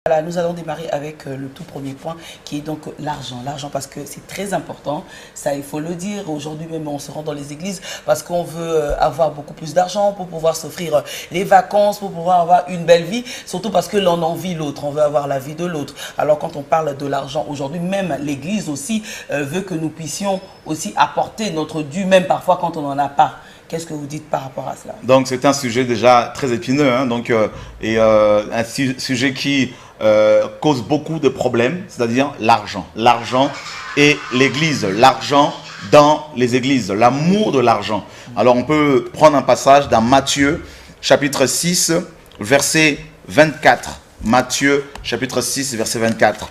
Voilà, nous allons démarrer avec le tout premier point qui est donc l'argent. L'argent parce que c'est très important, ça il faut le dire. Aujourd'hui même on se rend dans les églises parce qu'on veut avoir beaucoup plus d'argent pour pouvoir s'offrir les vacances, pour pouvoir avoir une belle vie. Surtout parce que l'on envie l'autre, on veut avoir la vie de l'autre. Alors quand on parle de l'argent aujourd'hui, même l'église aussi veut que nous puissions aussi apporter notre dû, même parfois quand on n'en a pas. Qu'est-ce que vous dites par rapport à cela? Donc c'est un sujet déjà très épineux, hein, un sujet qui cause beaucoup de problèmes, c'est-à-dire l'argent. L'argent et l'église, l'argent dans les églises, l'amour de l'argent. Alors on peut prendre un passage dans Matthieu chapitre 6, verset 24. Matthieu chapitre 6, verset 24.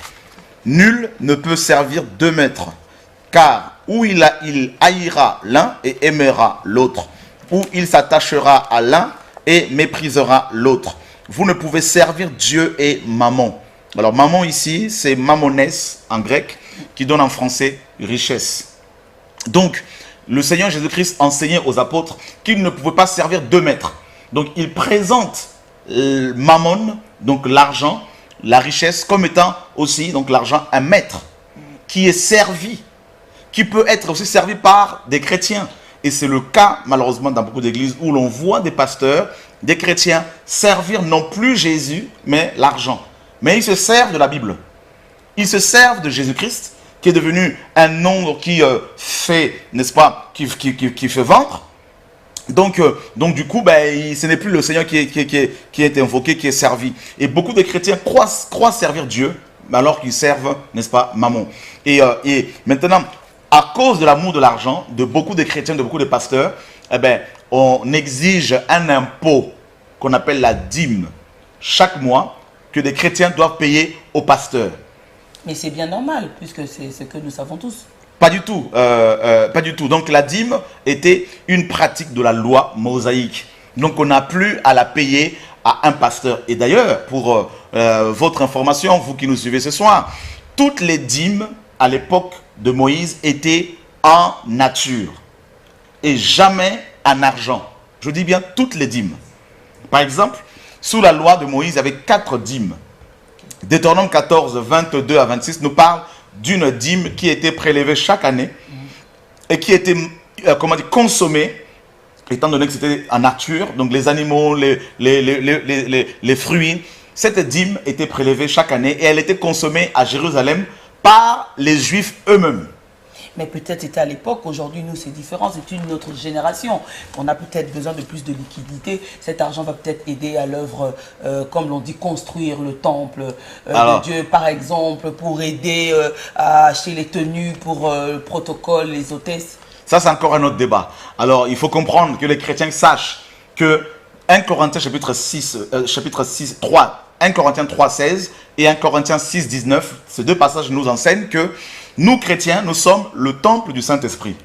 Nul ne peut servir deux maîtres, car ou il haïra l'un et aimera l'autre, ou il s'attachera à l'un et méprisera l'autre. Vous ne pouvez servir Dieu et Mammon. Alors Mammon ici, c'est mammonès en grec, qui donne en français richesse. Donc, le Seigneur Jésus-Christ enseignait aux apôtres qu'ils ne pouvaient pas servir deux maîtres. Donc, il présente Mammon, donc l'argent, la richesse, comme étant aussi, donc l'argent, un maître qui est servi, qui peut être aussi servi par des chrétiens. Et c'est le cas, malheureusement, dans beaucoup d'églises où l'on voit des pasteurs, des chrétiens, servir non plus Jésus, mais l'argent. Mais ils se servent de la Bible. Ils se servent de Jésus-Christ, qui est devenu un nom qui fait, n'est-ce pas, qui fait vendre. Donc du coup, ce n'est plus le Seigneur qui est invoqué, qui est servi. Et beaucoup de chrétiens croient servir Dieu, alors qu'ils servent, n'est-ce pas, Mammon. Et maintenant, à cause de l'amour de l'argent, de beaucoup de chrétiens, de beaucoup de pasteurs, on exige un impôt qu'on appelle la dîme chaque mois que des chrétiens doivent payer aux pasteurs. Mais c'est bien normal, puisque c'est ce que nous savons tous. Pas du tout, pas du tout. Donc la dîme était une pratique de la loi mosaïque. Donc on n'a plus à la payer à un pasteur. Et d'ailleurs, pour votre information, vous qui nous suivez ce soir, toutes les dîmes à l'époque de Moïse étaient en nature et jamais en argent. Je dis bien toutes les dîmes. Par exemple, sous la loi de Moïse, il y avait 4 dîmes. Deutéronome 14, 22 à 26 nous parle d'une dîme qui était prélevée chaque année et qui était consommée, étant donné que c'était en nature, donc les animaux, les fruits. Cette dîme était prélevée chaque année et elle était consommée à Jérusalem par les Juifs eux-mêmes. Mais peut-être c'était à l'époque, aujourd'hui nous c'est différent, c'est une autre génération. On a peut-être besoin de plus de liquidité. Cet argent va peut-être aider à l'œuvre, comme l'on dit, construire le temple de Dieu, par exemple, pour aider à acheter les tenues pour le protocole, les hôtesses. Ça c'est encore un autre débat. Alors il faut comprendre que les chrétiens sachent que 1 Corinthiens chapitre 3, 1 Corinthiens 3, 16 et 1 Corinthiens 6, 19, ces deux passages nous enseignent que nous, chrétiens, nous sommes le temple du Saint-Esprit.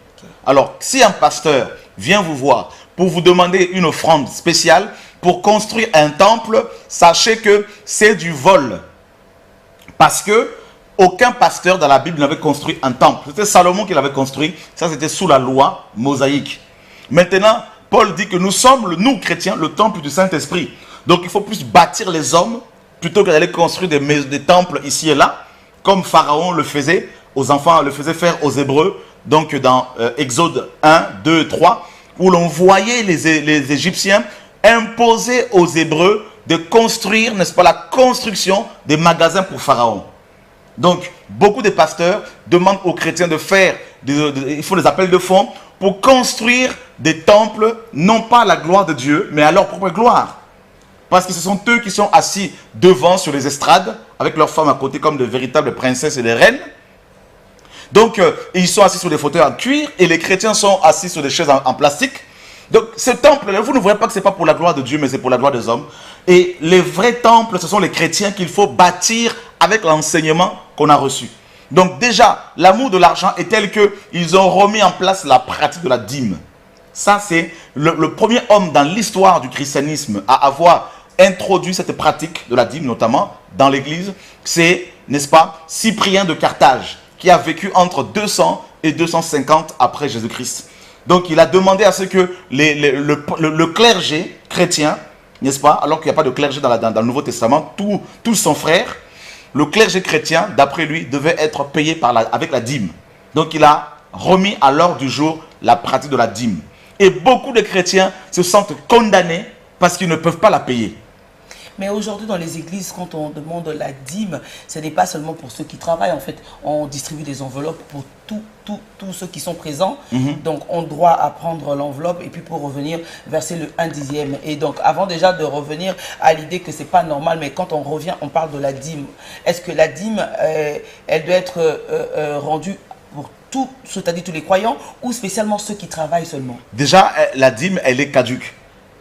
Alors, si un pasteur vient vous voir pour vous demander une offrande spéciale pour construire un temple, sachez que c'est du vol. Parce que aucun pasteur dans la Bible n'avait construit un temple. C'était Salomon qui l'avait construit. Ça, c'était sous la loi mosaïque. Maintenant, Paul dit que nous sommes, nous, chrétiens, le temple du Saint-Esprit. Donc, il faut plus bâtir les hommes plutôt que d'aller construire des temples ici et là, comme Pharaon le faisait. Aux enfants, le faisait faire aux Hébreux, donc dans Exode 1, 2, 3, où l'on voyait les Égyptiens imposer aux Hébreux de construire, n'est-ce pas, la construction des magasins pour Pharaon. Donc, beaucoup de pasteurs demandent aux chrétiens de faire, il faut des appels de fonds, pour construire des temples, non pas à la gloire de Dieu, mais à leur propre gloire. Parce que ce sont eux qui sont assis devant sur les estrades, avec leurs femmes à côté comme de véritables princesses et des reines. Donc, ils sont assis sur des fauteuils en cuir et les chrétiens sont assis sur des chaises en plastique. Donc, ce temple, vous ne voyez pas que ce n'est pas pour la gloire de Dieu, mais c'est pour la gloire des hommes. Et les vrais temples, ce sont les chrétiens qu'il faut bâtir avec l'enseignement qu'on a reçu. Donc, déjà, l'amour de l'argent est tel qu'ils ont remis en place la pratique de la dîme. Ça, c'est le premier homme dans l'histoire du christianisme à avoir introduit cette pratique de la dîme, notamment dans l'église. C'est, n'est-ce pas, Cyprien de Carthage, qui a vécu entre 200 et 250 après Jésus-Christ. Donc, il a demandé à ce que le clergé chrétien n'est-ce pas? Alors qu'il n'y a pas de clergé dans le Nouveau Testament, tous sont frères. Le clergé chrétien, d'après lui, devait être payé avec la dîme. Donc il a remis à l'ordre du jour la pratique de la dîme. Et beaucoup de chrétiens se sentent condamnés parce qu'ils ne peuvent pas la payer. Mais aujourd'hui, dans les églises, quand on demande la dîme, ce n'est pas seulement pour ceux qui travaillent. En fait, on distribue des enveloppes pour tous ceux qui sont présents. Donc, on doit prendre l'enveloppe et puis pour revenir verser le 1/10. Et donc, avant déjà de revenir à l'idée que ce n'est pas normal, mais quand on revient, on parle de la dîme. Est-ce que la dîme, elle doit être rendue pour tous, c'est-à-dire tous les croyants, ou spécialement ceux qui travaillent seulement? Déjà, la dîme, elle est caduque.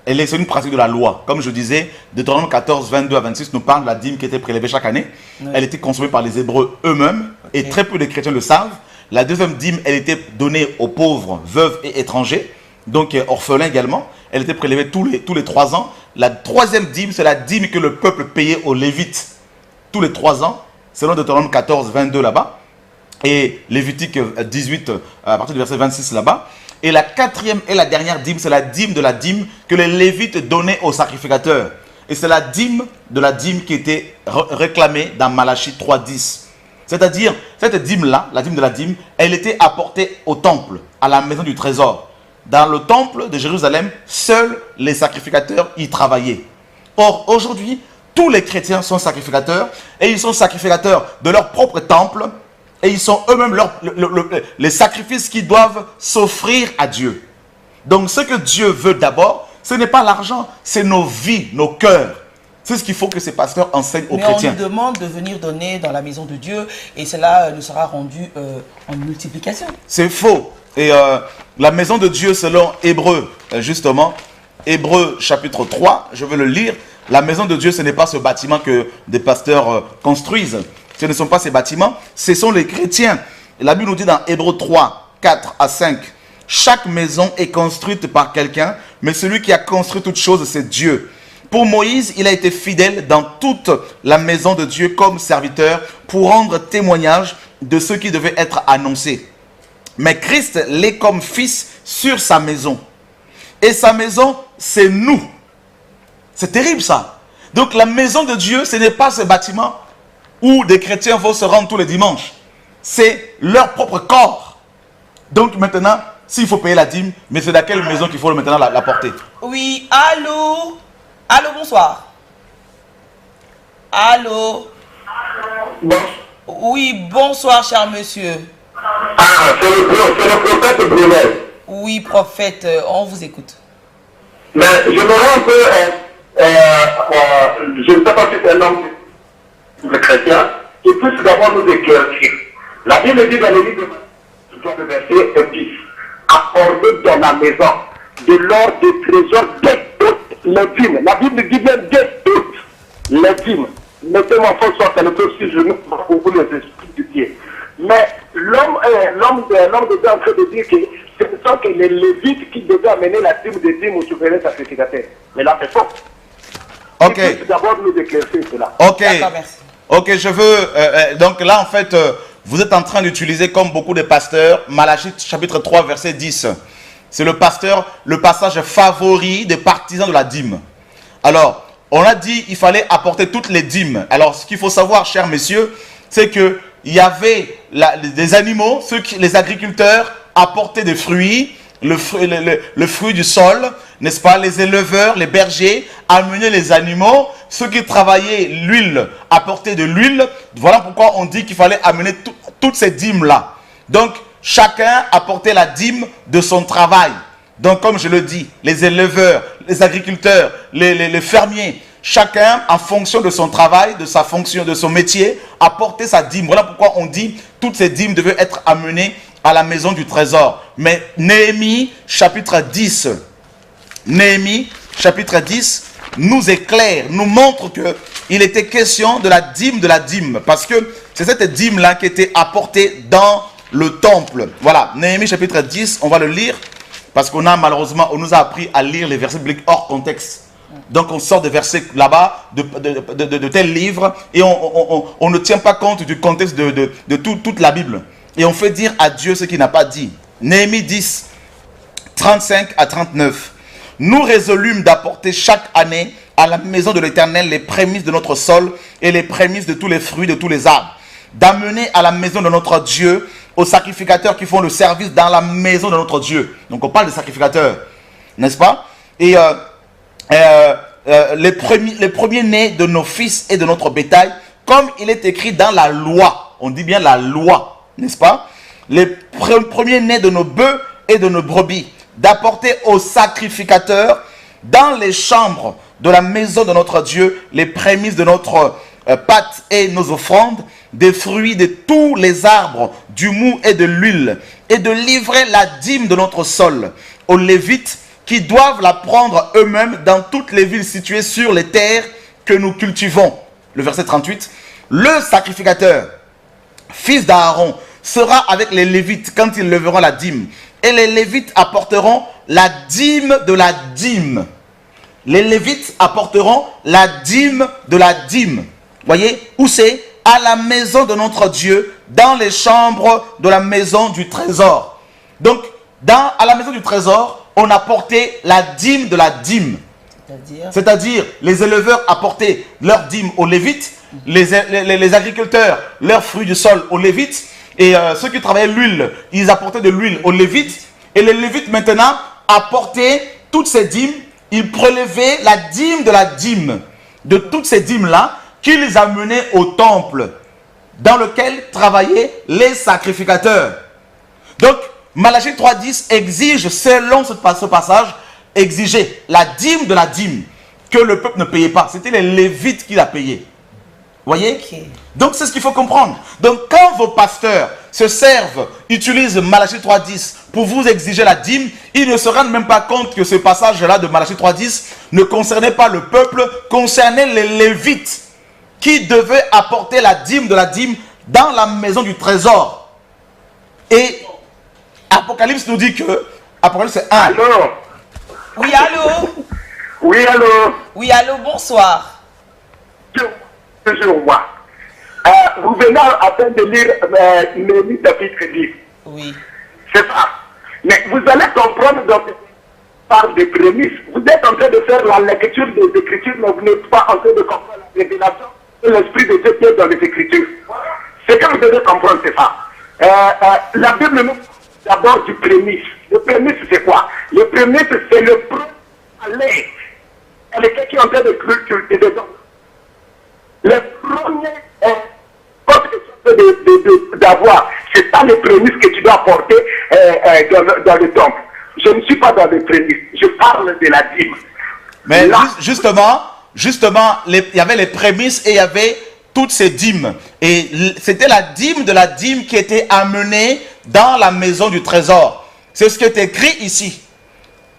C'est une pratique de la loi. Comme je disais, Deutéronome 14, 22 à 26 nous parle de la dîme qui était prélevée chaque année. Oui. Elle était consommée par les Hébreux eux-mêmes, et très peu de chrétiens le savent. La deuxième dîme, elle était donnée aux pauvres, veuves et étrangers, donc orphelins également. Elle était prélevée tous les 3 ans. La troisième dîme, c'est la dîme que le peuple payait aux Lévites tous les 3 ans, selon Deutéronome 14, 22 là-bas, et Lévitique 18, à partir du verset 26 là-bas. Et la quatrième et la dernière dîme, c'est la dîme de la dîme que les Lévites donnaient aux sacrificateurs. Et c'est la dîme de la dîme qui était réclamée dans Malachie 3:10. C'est-à-dire, cette dîme-là, la dîme de la dîme, elle était apportée au temple, à la maison du trésor. Dans le temple de Jérusalem, seuls les sacrificateurs y travaillaient. Or, aujourd'hui, tous les chrétiens sont sacrificateurs, et ils sont sacrificateurs de leur propre temple, et ils sont eux-mêmes les sacrifices qu'ils doivent s'offrir à Dieu. Donc ce que Dieu veut d'abord, ce n'est pas l'argent, c'est nos vies, nos cœurs. C'est ce qu'il faut que ces pasteurs enseignent aux chrétiens. Mais on nous demande de venir donner dans la maison de Dieu, et cela nous sera rendu en multiplication. C'est faux. Et la maison de Dieu selon Hébreux, justement, Hébreux chapitre 3, je vais le lire. La maison de Dieu, ce n'est pas ce bâtiment que des pasteurs construisent. Ce ne sont pas ces bâtiments, ce sont les chrétiens. Et la Bible nous dit dans Hébreux 3, 4 à 5, « Chaque maison est construite par quelqu'un, mais celui qui a construit toute chose, c'est Dieu. Pour Moïse, il a été fidèle dans toute la maison de Dieu comme serviteur pour rendre témoignage de ce qui devait être annoncé. Mais Christ l'est comme fils sur sa maison. Et sa maison, c'est nous. » C'est terrible ça. Donc la maison de Dieu, ce n'est pas ce bâtiment où des chrétiens vont se rendre tous les dimanches. C'est leur propre corps. Donc maintenant, s'il faut payer la dîme, mais c'est dans quelle maison qu'il faut maintenant la porter? Oui, allô? Allô, bonsoir. Allô? Bon. Oui, bonsoir, cher monsieur. Ah, c'est le prophète Brunel. Oui, prophète, on vous écoute. Mais je me rends un peu, je ne sais pas si c'est un homme de chrétien, qui puisse d'abord nous éclaircir. La Bible dit dans le livre de verset 10, apportez dans la maison de l'or, des trésors, de toutes les dîmes. La Bible dit même de toutes les dîmes. Mettez-moi fort sur le peu si je ne peux pas pour vous les expliquer. Mais l'homme de Dieu est en train de dire que ce sont que les Lévites qui devaient amener la dîme des dîmes au souverain sacrificateur. Mais là, c'est faux. Ok. D'abord nous éclaircir cela. Ok. Merci. Ok, je veux... donc là, en fait, vous êtes en train d'utiliser, comme beaucoup de pasteurs, Malachie chapitre 3, verset 10. C'est le passage favori des partisans de la dîme. Alors, on a dit qu'il fallait apporter toutes les dîmes. Alors, ce qu'il faut savoir, chers messieurs, c'est que il y avait des animaux, les agriculteurs apportaient des fruits, le fruit du sol, n'est-ce pas? Les éleveurs, les bergers amenaient les animaux. Ceux qui travaillaient l'huile apportaient de l'huile. Voilà pourquoi on dit qu'il fallait amener toutes ces dîmes-là. Donc, chacun apportait la dîme de son travail. Donc, comme je le dis, les éleveurs, les agriculteurs, les fermiers, chacun, en fonction de son travail, de sa fonction, de son métier, apportait sa dîme. Voilà pourquoi on dit toutes ces dîmes devaient être amenées à la maison du trésor. Mais Néhémie, chapitre 10, Néhémie, chapitre 10, nous éclaire, nous montre qu'il était question de la dîme, parce que c'est cette dîme-là qui était apportée dans le temple. Voilà, Néhémie, chapitre 10, on va le lire, parce qu'on a malheureusement, on nous a appris à lire les versets bibliques hors contexte. Donc on sort des versets là-bas, de tels livres, et on ne tient pas compte du contexte de toute la Bible. Et on fait dire à Dieu ce qu'il n'a pas dit. Néhémie 10, 35 à 39. Nous résolûmes d'apporter chaque année à la maison de l'Éternel les prémices de notre sol et les prémices de tous les fruits de tous les arbres. D'amener à la maison de notre Dieu aux sacrificateurs qui font le service dans la maison de notre Dieu. Donc on parle de sacrificateurs, n'est-ce pas? Et les premiers-nés de nos fils et de notre bétail, comme il est écrit dans la loi. On dit bien la loi, n'est-ce pas? Les premiers-nés de nos bœufs et de nos brebis, d'apporter aux sacrificateurs dans les chambres de la maison de notre Dieu les prémices de notre pâte et nos offrandes, des fruits de tous les arbres, du mou et de l'huile, et de livrer la dîme de notre sol aux Lévites qui doivent la prendre eux-mêmes dans toutes les villes situées sur les terres que nous cultivons. Le verset 38. Le sacrificateur, fils d'Aaron, sera avec les Lévites quand ils leveront la dîme. Et les Lévites apporteront la dîme de la dîme. Les Lévites apporteront la dîme de la dîme. Voyez, où c'est? À la maison de notre Dieu, dans les chambres de la maison du trésor. Donc, à la maison du trésor, on apportait la dîme de la dîme. C'est-à-dire, les éleveurs apportaient leur dîme aux Lévites, les agriculteurs, leurs fruits du sol aux Lévites, et ceux qui travaillaient l'huile, ils apportaient de l'huile aux Lévites, et les Lévites maintenant apportaient toutes ces dîmes, ils prélevaient la dîme de la dîme, de toutes ces dîmes-là, qu'ils amenaient au temple, dans lequel travaillaient les sacrificateurs. Donc, Malachie 3.10 exige, selon ce passage, exigeait la dîme de la dîme, que le peuple ne payait pas. C'était les Lévites qui la payaient. Voyez? Donc, c'est ce qu'il faut comprendre. Donc, quand vos pasteurs se servent, utilisent Malachie 3.10 pour vous exiger la dîme, ils ne se rendent même pas compte que ce passage-là de Malachie 3.10 ne concernait pas le peuple, concernait les Lévites qui devaient apporter la dîme de la dîme dans la maison du trésor. Et Apocalypse nous dit que, Apocalypse 1. Allô? Oui, allô? Oui, allô? Oui, allô, bonsoir. Toujours moi. Vous venez à peine de lire Néhémie chapitre 10. Oui. C'est ça. Mais vous allez comprendre donc, par des prémices. Vous êtes en train de faire la lecture des Écritures, mais vous n'êtes pas en train de comprendre la révélation de l'Esprit de Dieu qui est dans les Écritures. Ce que vous devez comprendre, c'est ça. La Bible nous parle d'abord du prémisse. Le prémisse, c'est quoi? Le prémisse, c'est le premier aller. Quelqu'un qui est en train de cultiver dedans. Le premier d'avoir, c'est pas les prémices que tu dois apporter dans le temple. Je ne suis pas dans les prémices, je parle de la dîme. Mais là, justement, il y avait les prémices et il y avait toutes ces dîmes. Et c'était la dîme de la dîme qui était amenée dans la maison du trésor. C'est ce qui est écrit ici.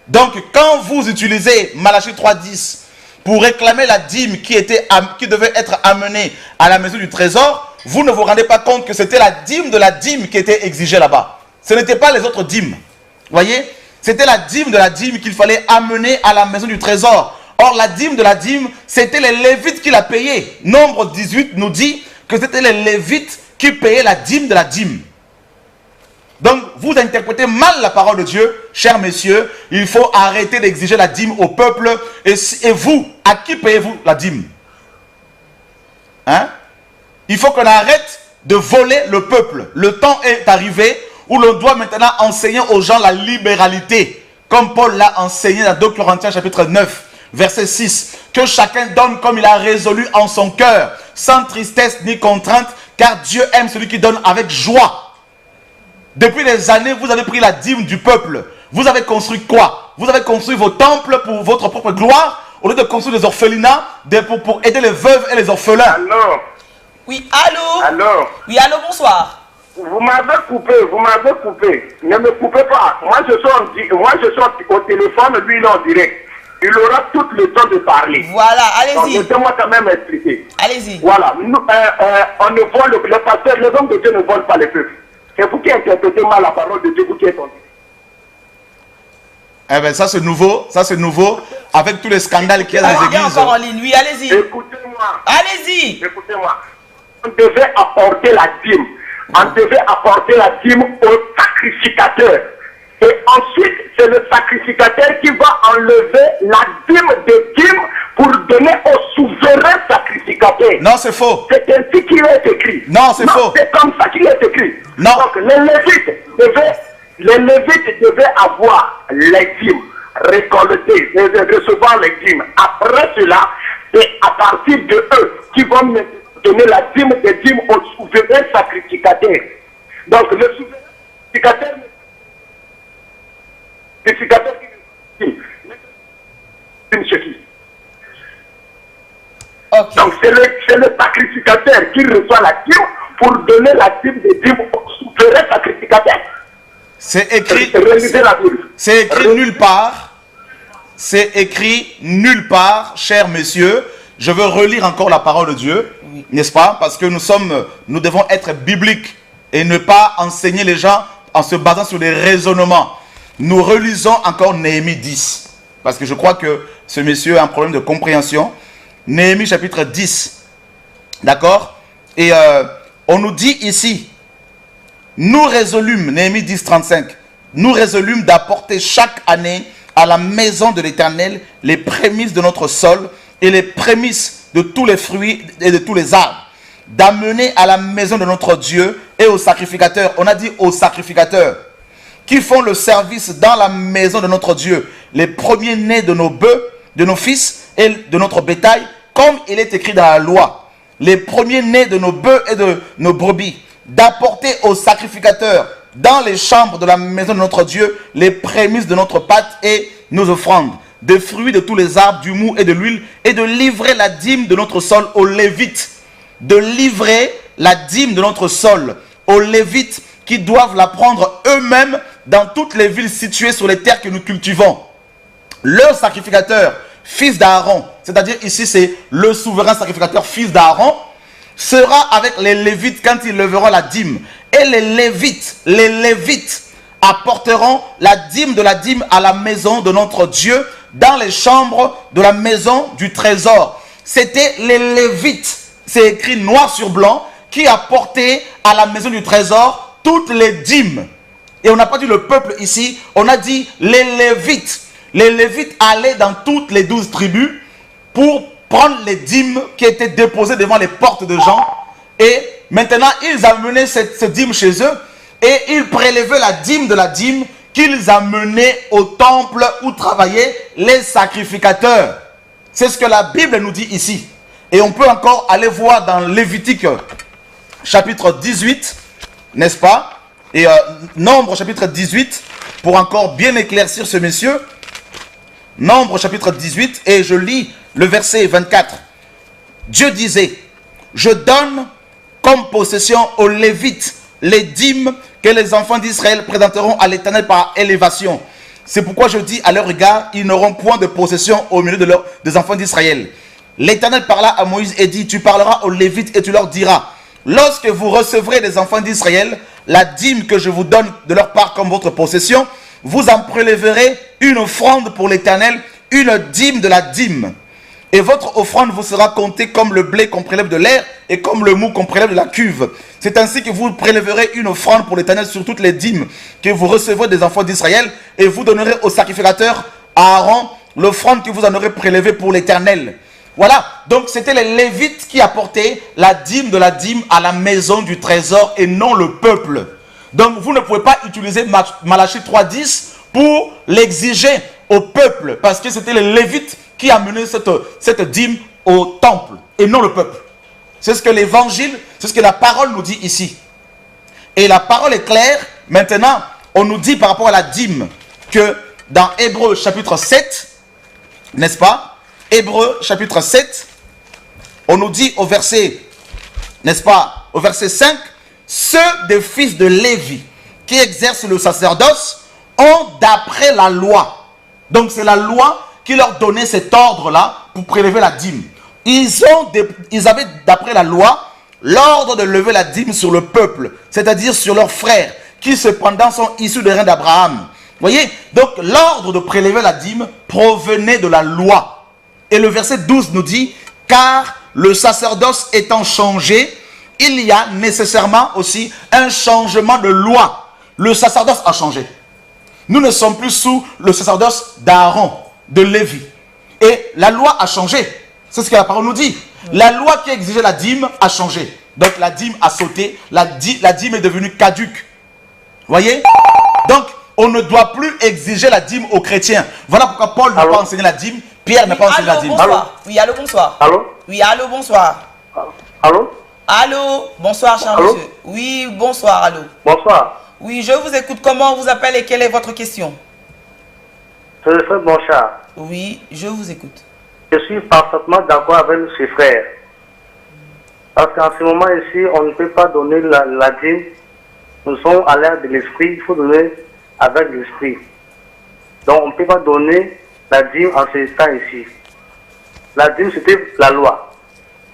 Donc, quand vous utilisez Malachie 3.10 pour réclamer la dîme qui devait être amenée à la maison du trésor, vous ne vous rendez pas compte que c'était la dîme de la dîme qui était exigée là-bas. Ce n'était pas les autres dîmes. Voyez? C'était la dîme de la dîme qu'il fallait amener à la maison du trésor. Or, la dîme de la dîme, c'était les Lévites qui la payaient. Nombre 18 nous dit que c'était les Lévites qui payaient la dîme de la dîme. Donc, vous interprétez mal la parole de Dieu, chers messieurs. Il faut arrêter d'exiger la dîme au peuple. Et vous, à qui payez-vous la dîme? Hein? Il faut qu'on arrête de voler le peuple. Le temps est arrivé où l'on doit maintenant enseigner aux gens la libéralité. Comme Paul l'a enseigné dans 2 Corinthiens chapitre 9, verset 6. Que chacun donne comme il a résolu en son cœur, sans tristesse ni contrainte, car Dieu aime celui qui donne avec joie. Depuis des années, vous avez pris la dîme du peuple. Vous avez construit quoi? Vous avez construit vos temples pour votre propre gloire, au lieu de construire des orphelinats pour aider les veuves et les orphelins. Alors. Oui, allô? Alors. Oui, allô, bonsoir. Vous m'avez coupé, vous m'avez coupé. Ne me coupez pas. Moi, je suis au téléphone, lui, il est en direct. Il aura tout le temps de parler. Voilà, allez-y. Laissez-moi quand même expliquer. Allez-y. Voilà. Nous, on ne vole, les pasteurs, les hommes de Dieu ne volent pas les peuples. C'est vous qui interprétez mal la parole de Dieu, vous qui êtes en direct. Eh bien, ça c'est nouveau, avec tous les scandales qu'il y a dans les églises. Encore en ligne, oui, allez-y. Écoutez-moi. Allez-y. Écoutez-moi. On devait apporter la dîme. On devait apporter la dîme au sacrificateur. Et ensuite, c'est le sacrificateur qui va enlever la dîme de dîme pour donner Non, c'est faux. C'est ainsi qu'il est écrit. Non, c'est faux. C'est comme ça qu'il est écrit. Non. Donc les Lévites devaient avoir les dîmes, récolter, recevoir les dîmes. Après cela, c'est à partir de eux qui vont donner la dîme des dîmes au souverain sacrificateur. Donc le souverain sacrificateur Ok. donc c'est le sacrificateur qui reçoit la dîme pour donner la dîme des dîmes au souverain sacrificateur. C'est écrit, Relisez la Bible. c'est écrit nulle part. C'est écrit nulle part, cher messieurs. Je veux relire encore la parole de Dieu, Oui. n'est-ce pas? Parce que nous devons être bibliques et ne pas enseigner les gens en se basant sur des raisonnements. Nous relisons encore Néhémie 10. Parce que je crois que ce monsieur a un problème de compréhension. Néhémie chapitre 10. D'accord? Et on nous dit ici, nous résolûmes, Néhémie 10, 35, nous résolûmes d'apporter chaque année à la maison de l'Éternel les prémices de notre sol et les prémices de tous les fruits et de tous les arbres, d'amener à la maison de notre Dieu et aux sacrificateurs, on a dit aux sacrificateurs, qui font le service dans la maison de notre Dieu, les premiers-nés de nos bœufs, de nos fils et de notre bétail, comme il est écrit dans la loi, les premiers-nés de nos bœufs et de nos brebis, d'apporter aux sacrificateurs dans les chambres de la maison de notre Dieu les prémices de notre pâte et nos offrandes, des fruits de tous les arbres, du mou et de l'huile, et de livrer la dîme de notre sol aux Lévites. De livrer la dîme de notre sol aux Lévites qui doivent la prendre eux-mêmes dans toutes les villes situées sur les terres que nous cultivons. Le sacrificateur, fils d'Aaron, c'est-à-dire ici c'est le souverain sacrificateur, fils d'Aaron, sera avec les Lévites quand ils leveront la dîme. Et les Lévites apporteront la dîme de la dîme à la maison de notre Dieu dans les chambres de la maison du trésor. C'était les Lévites, c'est écrit noir sur blanc, qui apportaient à la maison du trésor toutes les dîmes. Et on n'a pas dit le peuple ici, on a dit les Lévites. Les Lévites allaient dans toutes les 12 tribus pour prendre les dîmes qui étaient déposées devant les portes de gens. Et maintenant, ils amenaient cette dîme chez eux et ils prélevaient la dîme de la dîme qu'ils amenaient au temple où travaillaient les sacrificateurs. C'est ce que la Bible nous dit ici. Et on peut encore aller voir dans Lévitique chapitre 18, n'est-ce pas? Et Nombre chapitre 18, pour encore bien éclaircir ce monsieur. Nombre chapitre 18, et je lis le verset 24. Dieu disait, je donne comme possession aux Lévites les dîmes que les enfants d'Israël présenteront à l'Éternel par élévation. C'est pourquoi je dis à leur égard, ils n'auront point de possession au milieu des enfants d'Israël. L'Éternel parla à Moïse et dit, tu parleras aux Lévites et tu leur diras, lorsque vous recevrez des enfants d'Israël, la dîme que je vous donne de leur part comme votre possession, vous en prélèverez une offrande pour l'Éternel, une dîme de la dîme. Et votre offrande vous sera comptée comme le blé qu'on prélève de l'air et comme le mou qu'on prélève de la cuve. C'est ainsi que vous prélèverez une offrande pour l'Éternel sur toutes les dîmes que vous recevrez des enfants d'Israël, et vous donnerez au sacrificateur à Aaron l'offrande que vous en aurez prélevée pour l'Éternel. Voilà, donc c'était les Lévites qui apportaient la dîme de la dîme à la maison du trésor et non le peuple. Donc vous ne pouvez pas utiliser Malachie 3.10 pour l'exiger au peuple, parce que c'était les Lévites qui amenaient cette dîme au temple et non le peuple. C'est ce que l'évangile, c'est ce que la parole nous dit ici. Et la parole est claire. Maintenant, on nous dit par rapport à la dîme que dans Hébreux chapitre 7, n'est-ce pas? Hébreux chapitre 7, on nous dit au verset, n'est-ce pas, au verset 5, ceux des fils de Lévi qui exercent le sacerdoce ont d'après la loi. Donc c'est la loi qui leur donnait cet ordre-là pour prélever la dîme. Ils avaient d'après la loi l'ordre de lever la dîme sur le peuple, c'est-à-dire sur leurs frères, qui cependant sont issus des reins d'Abraham. Voyez, donc l'ordre de prélever la dîme provenait de la loi. Et le verset 12 nous dit, car le sacerdoce étant changé, il y a nécessairement aussi un changement de loi. Le sacerdoce a changé. Nous ne sommes plus sous le sacerdoce d'Aaron, de Lévi. Et la loi a changé. C'est ce que la parole nous dit. La loi qui exigeait la dîme a changé. Donc la dîme a sauté. La dîme est devenue caduque. Voyez? Donc, on ne doit plus exiger la dîme aux chrétiens. Voilà pourquoi Paul n'a pas enseigné la dîme. Pierre n'a pas enseigné la dîme. Bonsoir. Oui, allô, bonsoir. Allô? Oui, allô, bonsoir. Allô? Allô, bonsoir, cher Allô? monsieur. Oui, bonsoir, allô. Bonsoir. Oui, je vous écoute. Comment on vous appelle et quelle est votre question? C'est le frère Bonchard. Oui, je vous écoute. Je suis parfaitement d'accord avec ses frères. Parce qu'en ce moment ici, on ne peut pas donner la dîme. Nous sommes à l'ère de l'esprit. Il faut donner avec l'esprit. Donc on ne peut pas donner la dîme en ce temps ici. La dîme, c'était la loi.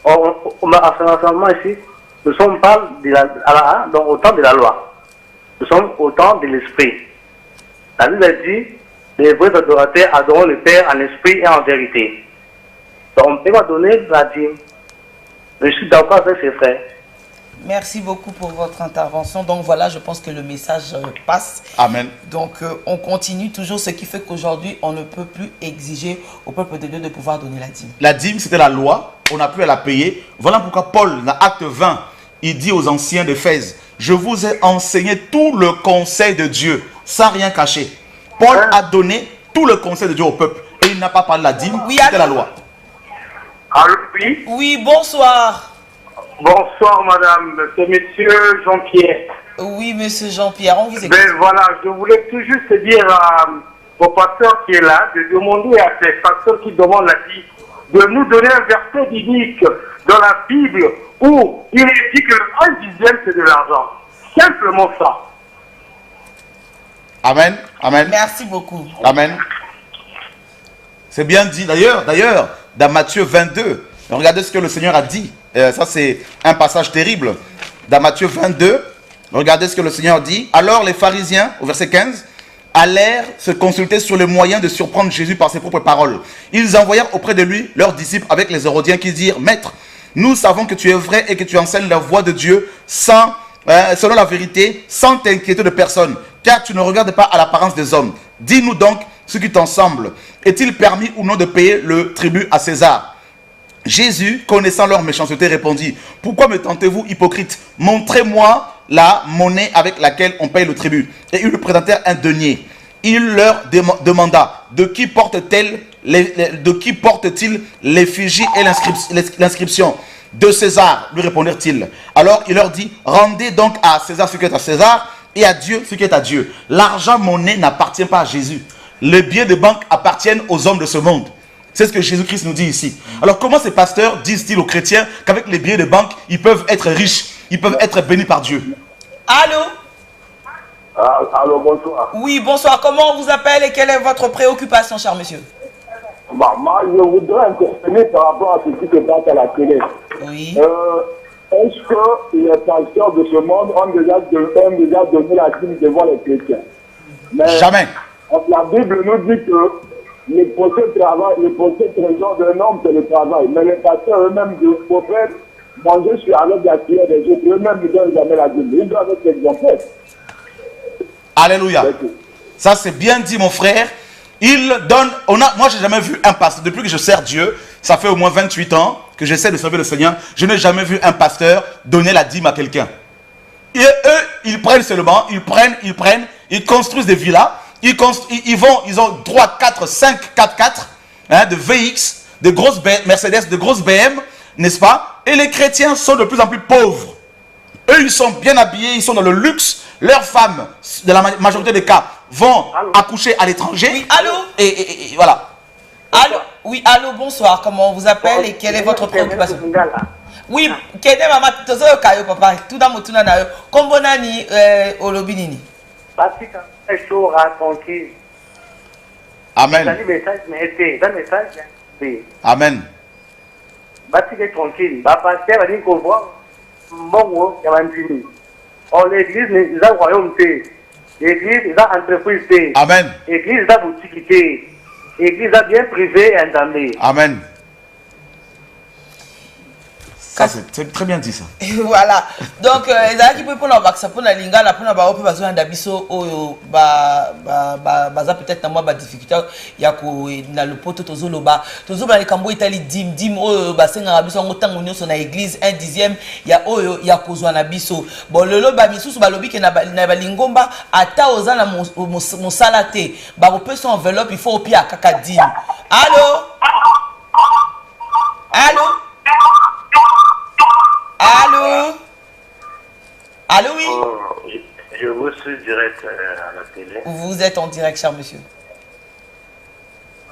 En ce moment ici, nous sommes pas donc au temps de la loi. Nous sommes au temps de l'esprit. La Bible a dit, les vrais adorateurs adorent le Père en esprit et en vérité. Donc on ne peut pas donner la dîme. Je suis d'accord avec ses frères. Merci beaucoup pour votre intervention. Donc voilà, je pense que le message passe. Amen. Donc on continue toujours, ce qui fait qu'aujourd'hui, on ne peut plus exiger au peuple de Dieu de pouvoir donner la dîme. La dîme, c'était la loi. On n'a plus à la payer. Voilà pourquoi Paul, dans Acte 20, il dit aux anciens d'Éphèse, je vous ai enseigné tout le conseil de Dieu, sans rien cacher. Paul a donné tout le conseil de Dieu au peuple. Et il n'a pas parlé de la dîme, Oui, c'était la loi. Allô, oui. Oui, bonsoir. Bonsoir, madame. C'est monsieur Jean-Pierre. Oui, monsieur Jean-Pierre, on vous écoute. Ben voilà, je voulais tout juste dire au pasteur qui est là, de demander à ces pasteurs qui demandent la vie, de nous donner un verset biblique dans la Bible où il est dit que un dixième c'est de l'argent. Simplement ça. Amen. Amen. Merci beaucoup. Amen. C'est bien dit. D'ailleurs, dans Matthieu 22, regardez ce que le Seigneur a dit. Ça, c'est un passage terrible. Dans Matthieu 22, regardez ce que le Seigneur dit. Alors les pharisiens, au verset 15, allèrent se consulter sur les moyens de surprendre Jésus par ses propres paroles. Ils envoyèrent auprès de lui leurs disciples avec les Hérodiens qui dirent, Maître, nous savons que tu es vrai et que tu enseignes la voie de Dieu selon la vérité, sans t'inquiéter de personne, car tu ne regardes pas à l'apparence des hommes. Dis-nous donc ce qui t'en semble. Est-il permis ou non de payer le tribut à César? Jésus, connaissant leur méchanceté, répondit, pourquoi me tentez-vous, hypocrite? Montrez-moi la monnaie avec laquelle on paye le tribut. Et ils lui présentèrent un denier. Il leur demanda, de qui porte-t-il l'effigie et l'inscription? De César, lui répondirent-ils. Alors il leur dit, rendez donc à César ce qui est à César et à Dieu ce qui est à Dieu. L'argent monnaie n'appartient pas à Jésus. Les billets de banque appartiennent aux hommes de ce monde. C'est ce que Jésus-Christ nous dit ici. Alors comment ces pasteurs disent-ils aux chrétiens qu'avec les billets de banque, ils peuvent être riches, ils peuvent être bénis par Dieu? Allô? Allô, bonsoir. Oui, bonsoir. Comment on vous appelle et quelle est votre préoccupation, cher monsieur? Bah, moi, je voudrais intervenir par rapport à ce qui se passe à la télé. Oui. Est-ce que les pasteurs de ce monde ont déjà donné la dîme devant les chrétiens? Mais Jamais. La Bible nous dit que le procès trésor d'un homme, c'est le travail. Mais les pasteurs eux-mêmes du prophète manger avec la prière des autres. Eux-mêmes ne donnent jamais la dîme. Ils doivent être exemplaires. Alléluia. Ça c'est bien dit mon frère. Il donne, moi j'ai jamais vu un pasteur, depuis que je sers Dieu, ça fait au moins 28 ans que j'essaie de servir le Seigneur, je n'ai jamais vu un pasteur donner la dîme à quelqu'un. Et eux, ils prennent seulement, ils construisent des villas, ils ont 3, 4, 5, 4x4, de VX, de grosses Mercedes, de grosses BM, n'est-ce pas? Et les chrétiens sont de plus en plus pauvres. Eux, ils sont bien habillés, ils sont dans le luxe. Leurs femmes, dans la majorité des cas, vont accoucher à l'étranger. Oui, allô? Et voilà. Allô? Oui, allô, bonsoir. Comment on vous appelle et quelle est votre préoccupation? Oui, quelle est maman? Tozo kayo papa. Tout dans mon tournage. Comment nani olobinini? Parce que c'est chaud, tranquille. Amen. Amen. Bâtiment tranquille. Pasteur, il faut voir. Bon, il y a un dîme. Oh, l'église, ils ont royauté. L'église, ils ont entreprise. Amen. L'église, ils ont boutique. L'église, ils ont bien privé et entendé. Amen. Ça, c'est très bien dit, ça. Voilà. Donc, ezala qui peut prendre baksa pour la lingala pour na ba ope bazo anda biso oyo baza peut-être na moi ba difficulté ya ko na le poto tozoloba le kambo itali dim oyo basenga biso ngotango nyoso na église 1/10 ya oyo ya kozwa na biso. Bon lelo ba misusu balobi ke na balingomba ata oza na mosala te ba ko pesa enveloppe il faut opia kaka dim. Allô? Allô? Allô? Allô, oui? Je vous suis direct à la télé. Vous êtes en direct, cher monsieur.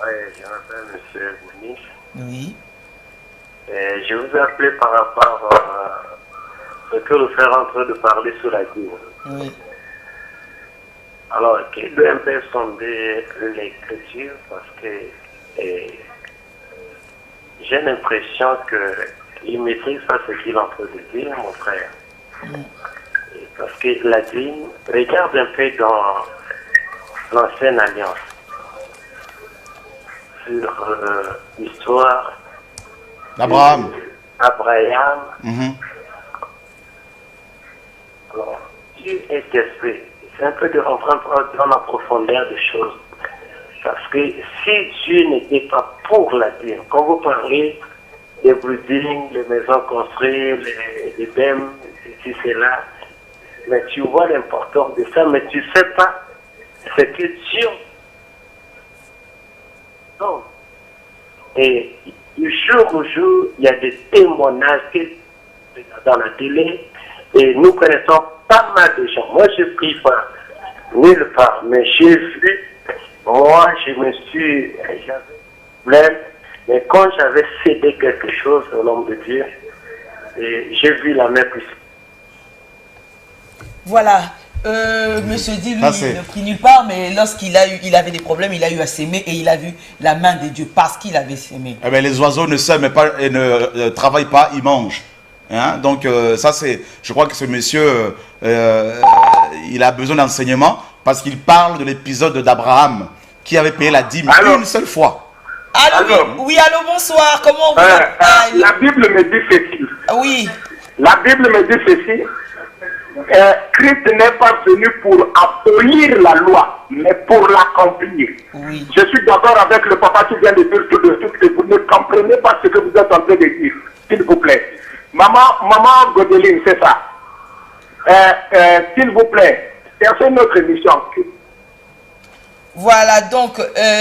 Oui, je m'appelle monsieur Bounis. Oui. Et je vous ai appelé par rapport à ce que le frère est en train de parler sur la Bible. Oui. Alors, qu'il doit un peu sonder l'écriture parce que j'ai l'impression qu'il maîtrise pas ce qu'il est en train de dire, mon frère. Parce que la Bible, regarde un peu dans l'Ancienne Alliance, sur l'histoire d'Abraham. Abraham. Mhm. Alors, Dieu est esprit. C'est un peu de rentrer dans la profondeur des choses. Parce que si Dieu n'était pas pour la Bible, quand vous parlez des buildings, les maisons construites, les dèmes, ceci, cela, mais tu vois l'importance de ça, mais tu ne sais pas ce que Dieu. Non. Et du jour au jour, il y a des témoignages dans la télé, et nous connaissons pas mal de gens. Moi, je ne prie pas nulle part, mais j'ai vu, moi, je me suis, j'avais problème, mais quand j'avais cédé quelque chose au nom de Dieu, j'ai vu la main puissante. Voilà. Monsieur dit, lui, il ne prie nulle part, mais lorsqu'il avait des problèmes, il a eu à s'aimer et il a vu la main de Dieu parce qu'il avait s'aimé. Eh bien, les oiseaux ne s'aiment pas et ne travaillent pas, ils mangent. Hein? Donc, ça, c'est. Je crois que ce monsieur, il a besoin d'enseignement parce qu'il parle de l'épisode d'Abraham qui avait payé la dîme une seule fois. Allô, oui, allô, bonsoir. Comment vous allez? La Bible me dit ceci. Oui. La Bible me dit ceci. Christ n'est pas venu pour abolir la loi, mais pour l'accomplir. Oui. Je suis d'accord avec le papa qui vient de dire tout de suite que vous ne comprenez pas ce que vous êtes en train de dire. S'il vous plaît. Maman Godeline, c'est ça. S'il vous plaît, c'est notre émission. Voilà, donc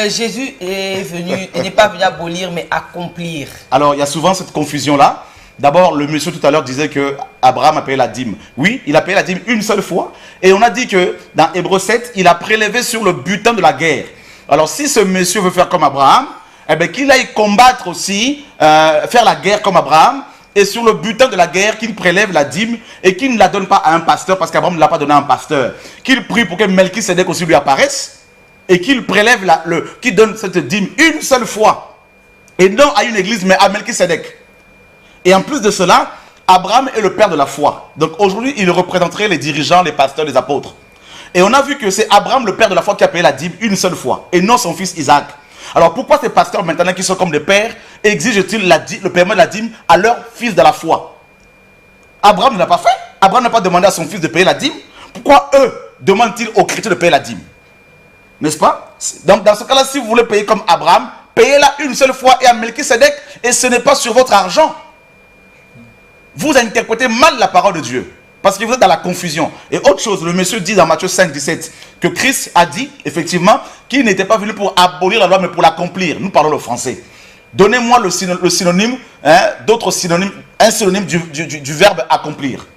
Jésus est venu, il n'est pas venu abolir, mais accomplir. Alors, il y a souvent cette confusion-là. D'abord, le monsieur tout à l'heure disait que Abraham a payé la dîme. Oui, il a payé la dîme une seule fois. Et on a dit que dans Hébreux 7, il a prélevé sur le butin de la guerre. Alors, si ce monsieur veut faire comme Abraham, eh bien, qu'il aille combattre aussi, faire la guerre comme Abraham, et sur le butin de la guerre, qu'il prélève la dîme et qu'il ne la donne pas à un pasteur, parce qu'Abraham ne l'a pas donné à un pasteur. Qu'il prie pour que Melchisédek aussi lui apparaisse, et qu'il prélève qu'il donne cette dîme une seule fois. Et non à une église, mais à Melchisédek. Et en plus de cela, Abraham est le père de la foi. Donc aujourd'hui, il représenterait les dirigeants, les pasteurs, les apôtres. Et on a vu que c'est Abraham, le père de la foi, qui a payé la dîme une seule fois, et non son fils Isaac. Alors pourquoi ces pasteurs maintenant qui sont comme des pères exigent-ils le paiement de la dîme à leur fils de la foi? Abraham ne l'a pas fait. Abraham n'a pas demandé à son fils de payer la dîme. Pourquoi eux demandent-ils aux chrétiens de payer la dîme? N'est-ce pas? Donc dans ce cas-là, si vous voulez payer comme Abraham, payez-la une seule fois et à Melchisédek, et ce n'est pas sur votre argent. Vous interprétez mal la parole de Dieu. Parce que vous êtes dans la confusion. Et autre chose, le monsieur dit dans Matthieu 5, 17, que Christ a dit, effectivement, qu'il n'était pas venu pour abolir la loi, mais pour l'accomplir. Nous parlons le français. Donnez-moi le synonyme, d'autres synonymes, un synonyme du verbe accomplir.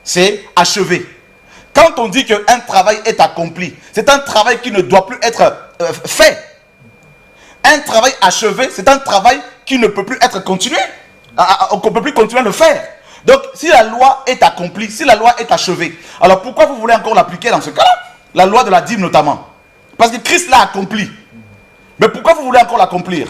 C'est achever. Quand on dit qu'un travail est accompli, c'est un travail qui ne doit plus être fait. Un travail achevé, c'est un travail qui ne peut plus être continué. On ne peut plus continuer à le faire. Donc, si la loi est accomplie, si la loi est achevée, alors pourquoi vous voulez encore l'appliquer dans ce cas-là? La loi de la dîme notamment. Parce que Christ l'a accompli. Mais pourquoi vous voulez encore l'accomplir?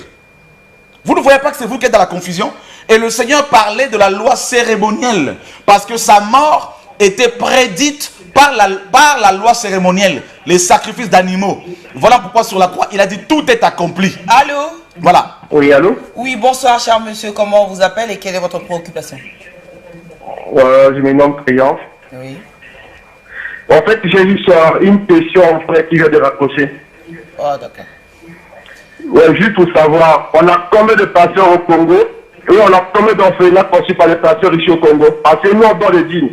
Vous ne voyez pas que c'est vous qui êtes dans la confusion? Et le Seigneur parlait de la loi cérémonielle. Parce que sa mort était prédite par la loi cérémonielle. Les sacrifices d'animaux. Voilà pourquoi sur la croix, il a dit tout est accompli. Allô? Voilà. Oui, allô? Oui, bonsoir, cher monsieur. Comment on vous appelle et quelle est votre préoccupation? Je me nomme Triangle. Oui. En fait, j'ai juste une question, en fait, qui vient de raccrocher. Oh, d'accord. Ouais, juste pour savoir, on a combien de pasteurs au Congo et on a combien d'orphelins conçus par les pasteurs ici au Congo? Parce que nous, on doit le dire.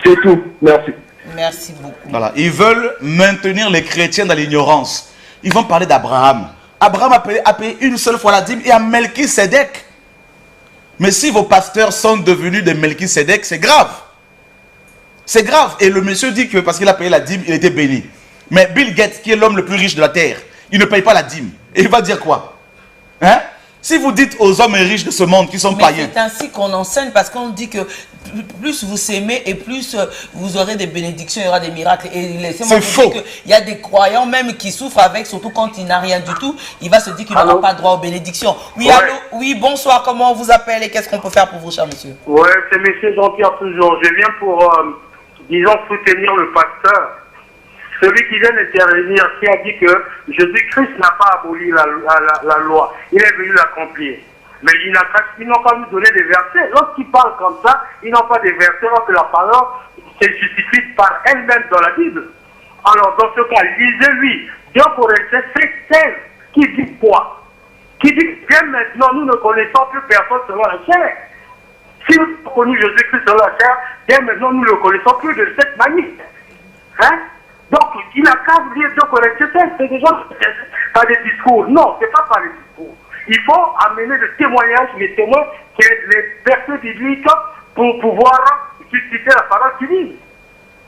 C'est tout. Merci. Merci beaucoup. Voilà. Ils veulent maintenir les chrétiens dans l'ignorance. Ils vont parler d'Abraham. Abraham a payé une seule fois la dîme et à Melchisédek. Mais si vos pasteurs sont devenus des Melchisédek, c'est grave. C'est grave. Et le monsieur dit que parce qu'il a payé la dîme, il était béni. Mais Bill Gates, qui est l'homme le plus riche de la terre, il ne paye pas la dîme. Et il va dire quoi? Hein? Si vous dites aux hommes riches de ce monde qui sont païens. C'est ainsi qu'on enseigne, parce qu'on dit que plus vous s'aimez et plus vous aurez des bénédictions, il y aura des miracles. Et c'est faux. Il y a des croyants même qui souffrent avec, surtout quand il n'a rien du tout, il va se dire qu'il n'aura pas droit aux bénédictions. Oui, allô? Oui, bonsoir, comment on vous appelle et qu'est-ce qu'on peut faire pour vous, cher monsieur? Ouais, c'est monsieur Jean-Pierre toujours. Je viens pour, disons, soutenir le pasteur. Celui qui vient d'intervenir, qui a dit que Jésus-Christ n'a pas aboli la loi. Il est venu l'accomplir. Mais ils n'ont pas nous donné des versets. Lorsqu'ils parlent comme ça, ils n'ont pas des versets, alors que la parole se justifie par elle-même dans la Bible. Alors, dans ce cas, lisez-lui. 2 Corinthiens 5:16, qui dit quoi? Qui dit que bien maintenant, nous ne connaissons plus personne selon la chair. Si nous avons connu Jésus-Christ selon la chair, bien maintenant, nous ne le connaissons plus de cette manière. Hein? Donc, il n'a qu'à lire 2 Corinthiens 5, c'est déjà pas des discours. Non, ce n'est pas par les discours. Il faut amener le témoignage, les témoins, les versets bibliques pour pouvoir justifier la parole divine.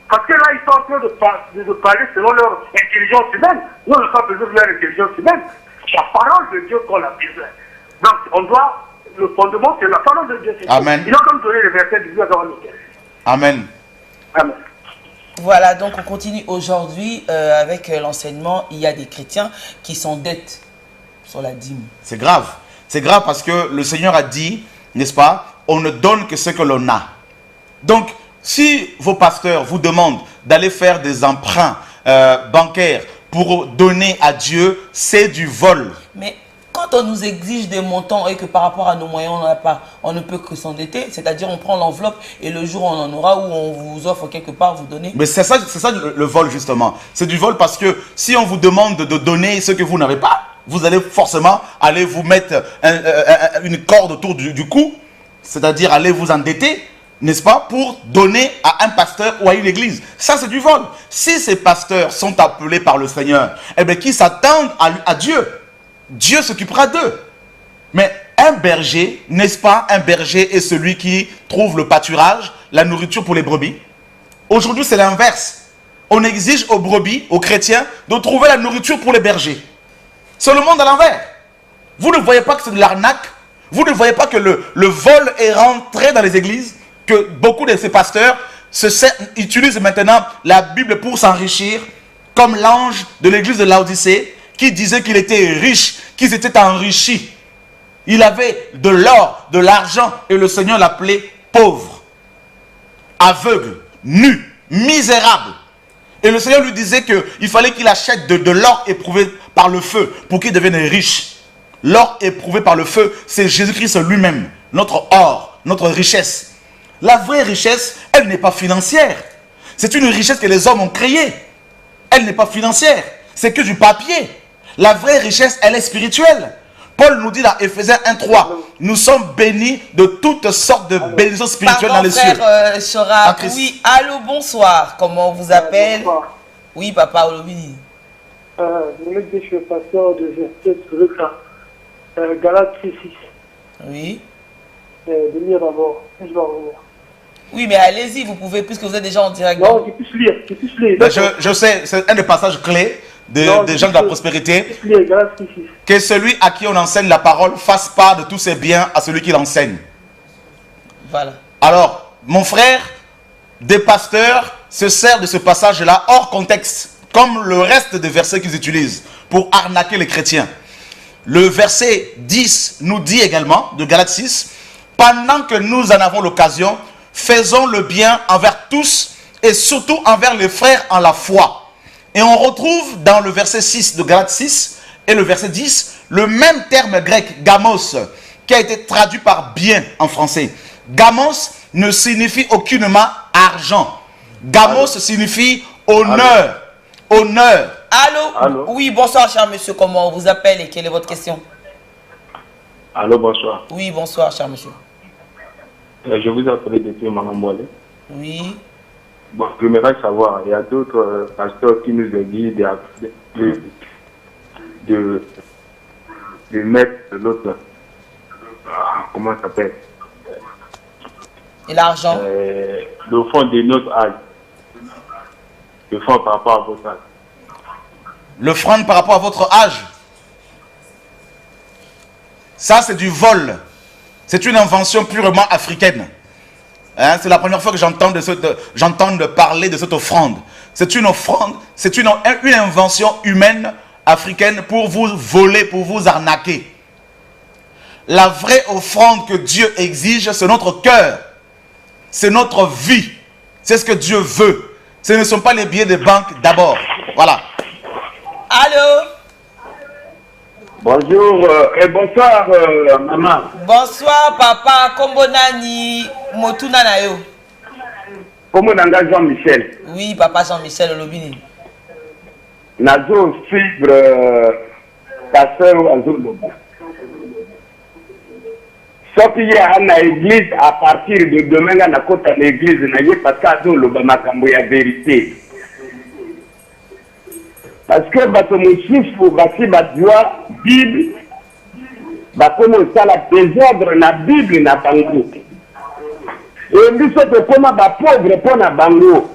Parce que là, ils sont en train de parler selon leur intelligence humaine. Nous, on n'a pas besoin de leur intelligence humaine. C'est la parole de Dieu qu'on a besoin. Donc, on doit, le fondement, c'est la parole de Dieu. Amen. Ils ont comme donné les versets bibliques dans le cœur. Amen. Amen. Voilà, donc on continue aujourd'hui avec l'enseignement. Il y a des chrétiens qui sont dettes sur la dîme. C'est grave. C'est grave parce que le Seigneur a dit, n'est-ce pas, on ne donne que ce que l'on a. Donc, si vos pasteurs vous demandent d'aller faire des emprunts bancaires pour donner à Dieu, c'est du vol. Mais quand on nous exige des montants et que par rapport à nos moyens, on n'en a pas, on ne peut que s'endetter, c'est-à-dire on prend l'enveloppe et le jour où on en aura, où on vous offre quelque part, vous donnez. Mais c'est ça le vol justement. C'est du vol parce que si on vous demande de donner ce que vous n'avez pas, vous allez forcément aller vous mettre une corde autour du cou, c'est-à-dire aller vous endetter, n'est-ce pas, pour donner à un pasteur ou à une église. Ça, c'est du vol. Si ces pasteurs sont appelés par le Seigneur, eh bien, qu'ils s'attendent à Dieu, Dieu s'occupera d'eux. Mais un berger, n'est-ce pas, un berger est celui qui trouve le pâturage, la nourriture pour les brebis. Aujourd'hui, c'est l'inverse. On exige aux brebis, aux chrétiens, de trouver la nourriture pour les bergers. C'est le monde à l'envers. Vous ne voyez pas que c'est de l'arnaque? Vous ne voyez pas que le vol est rentré dans les églises? Que beaucoup de ces pasteurs utilisent maintenant la Bible pour s'enrichir, comme l'ange de l'église de Laodicée, qui disait qu'il était riche, qu'il s'était enrichi. Il avait de l'or, de l'argent, et le Seigneur l'appelait pauvre, aveugle, nu, misérable. Et le Seigneur lui disait qu'il fallait qu'il achète de l'or éprouvé par le feu pour qu'il devienne riche. L'or éprouvé par le feu, c'est Jésus-Christ lui-même, notre or, notre richesse. La vraie richesse, elle n'est pas financière. C'est une richesse que les hommes ont créée. Elle n'est pas financière. C'est que du papier. La vraie richesse, elle est spirituelle. Paul nous dit dans Éphésiens 1:3, nous sommes bénis de toutes sortes de bénédictions spirituelles dans les cieux. Frère Chora, oui, allô, bonsoir. Comment on vous appelle? Bonsoir. Oui, papa, oui. Je suis pasteur de verset sur le cas. Galates 6:6. Oui. De lire d'abord, je vais revenir. Oui, mais allez-y, vous pouvez, puisque vous êtes déjà en direct. Non, j'ai pu lire, Ben, je sais, c'est un des passages clés des gens de la prospérité. Que celui à qui on enseigne la parole fasse part de tous ses biens à celui qui l'enseigne. Voilà. Alors, mon frère, des pasteurs se servent de ce passage-là hors contexte, comme le reste des versets qu'ils utilisent pour arnaquer les chrétiens. Le verset 10 nous dit également, de Galates 6, « Pendant que nous en avons l'occasion, faisons le bien envers tous et surtout envers les frères en la foi. Et on retrouve dans le verset 6 de Galates 6 et le verset 10, le même terme grec, gamos, qui a été traduit par bien en français. Gamos ne signifie aucunement argent. Gamos signifie honneur. Honneur. Allô? Oui, bonsoir, cher monsieur. Comment on vous appelle et quelle est votre question? Allô, bonsoir. Oui, bonsoir, cher monsieur. Je vous appelle depuis Manamboile. Oui. Bon, j'aimerais savoir, il y a d'autres pasteurs qui nous exigent de mettre l'autre, comment ça s'appelle? Et l'argent? Le fond de notre âge. Le fond par rapport à votre âge. L'offrande par rapport à votre âge. Ça, c'est du vol. C'est une invention purement africaine. Hein, c'est la première fois que j'entends parler de cette offrande. C'est une offrande, c'est une invention humaine africaine pour vous voler, pour vous arnaquer. La vraie offrande que Dieu exige, c'est notre cœur. C'est notre vie. C'est ce que Dieu veut. Ce ne sont pas les billets de banque d'abord. Voilà. Allô? Bonjour et bonsoir maman. Bonsoir papa, kombo nani motuna na yo? Comment nanga Jean-Michel? Oui papa Jean-Michel Olobini. Nazo fibre ta sœur Azul Loba. Sauf qu'il y a une église à partir de demain na kota l'église na ye parce qu'Azul Loba makambo ya vérité. Parce que bato mosusu basi badwa Bible bakomo sala désordre na Bible na bango. Et biso tokoma ba pauvre pona bango.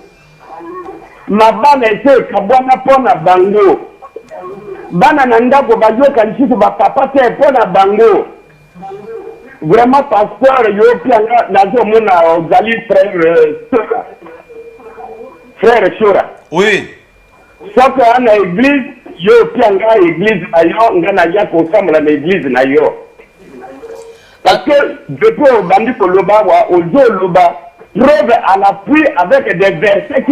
Mabana ete kabwana pona bango. Bana na ndako bajoka lisusu ba papa te pona bango. Vraiment pasteur yo pianga nazo mona ozali frère Shora. Oui. Sauf qu'à l'église, yo pianga église na yo, ngana ya kosambla na église na yo. Parce que depuis au bandi koloba wa ozo loba, preuve à l'appui avec des versets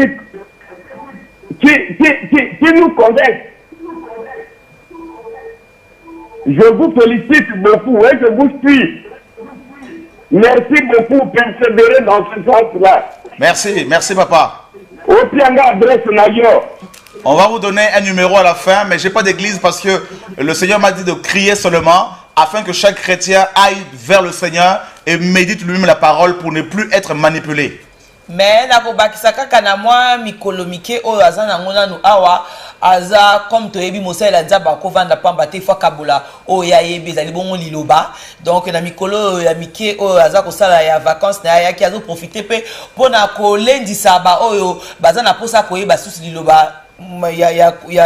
qui nous convainquent. Je vous félicite beaucoup et je vous suis. Merci beaucoup, persévérer dans ce sens-là. Merci, merci papa. Au pianga adresse na yo. On va vous donner un numéro à la fin, mais je n'ai pas d'église parce que le Seigneur m'a dit de crier seulement afin que chaque chrétien aille vers le Seigneur et médite lui-même la parole pour ne plus être manipulé. Mais nakobakisa kaka na mwa mikolo mike oyo aza nango nanu awa aza comme toyebi mosala nzaba kovanda pamba te fa kabula oyo ya yebi ezali bongo liloba. Donc na mikolo ya mike oyo aza kosala ya vacances na yaki azo profiter pe pona kolendisa ba oyo baza na posa koyeba susu liloba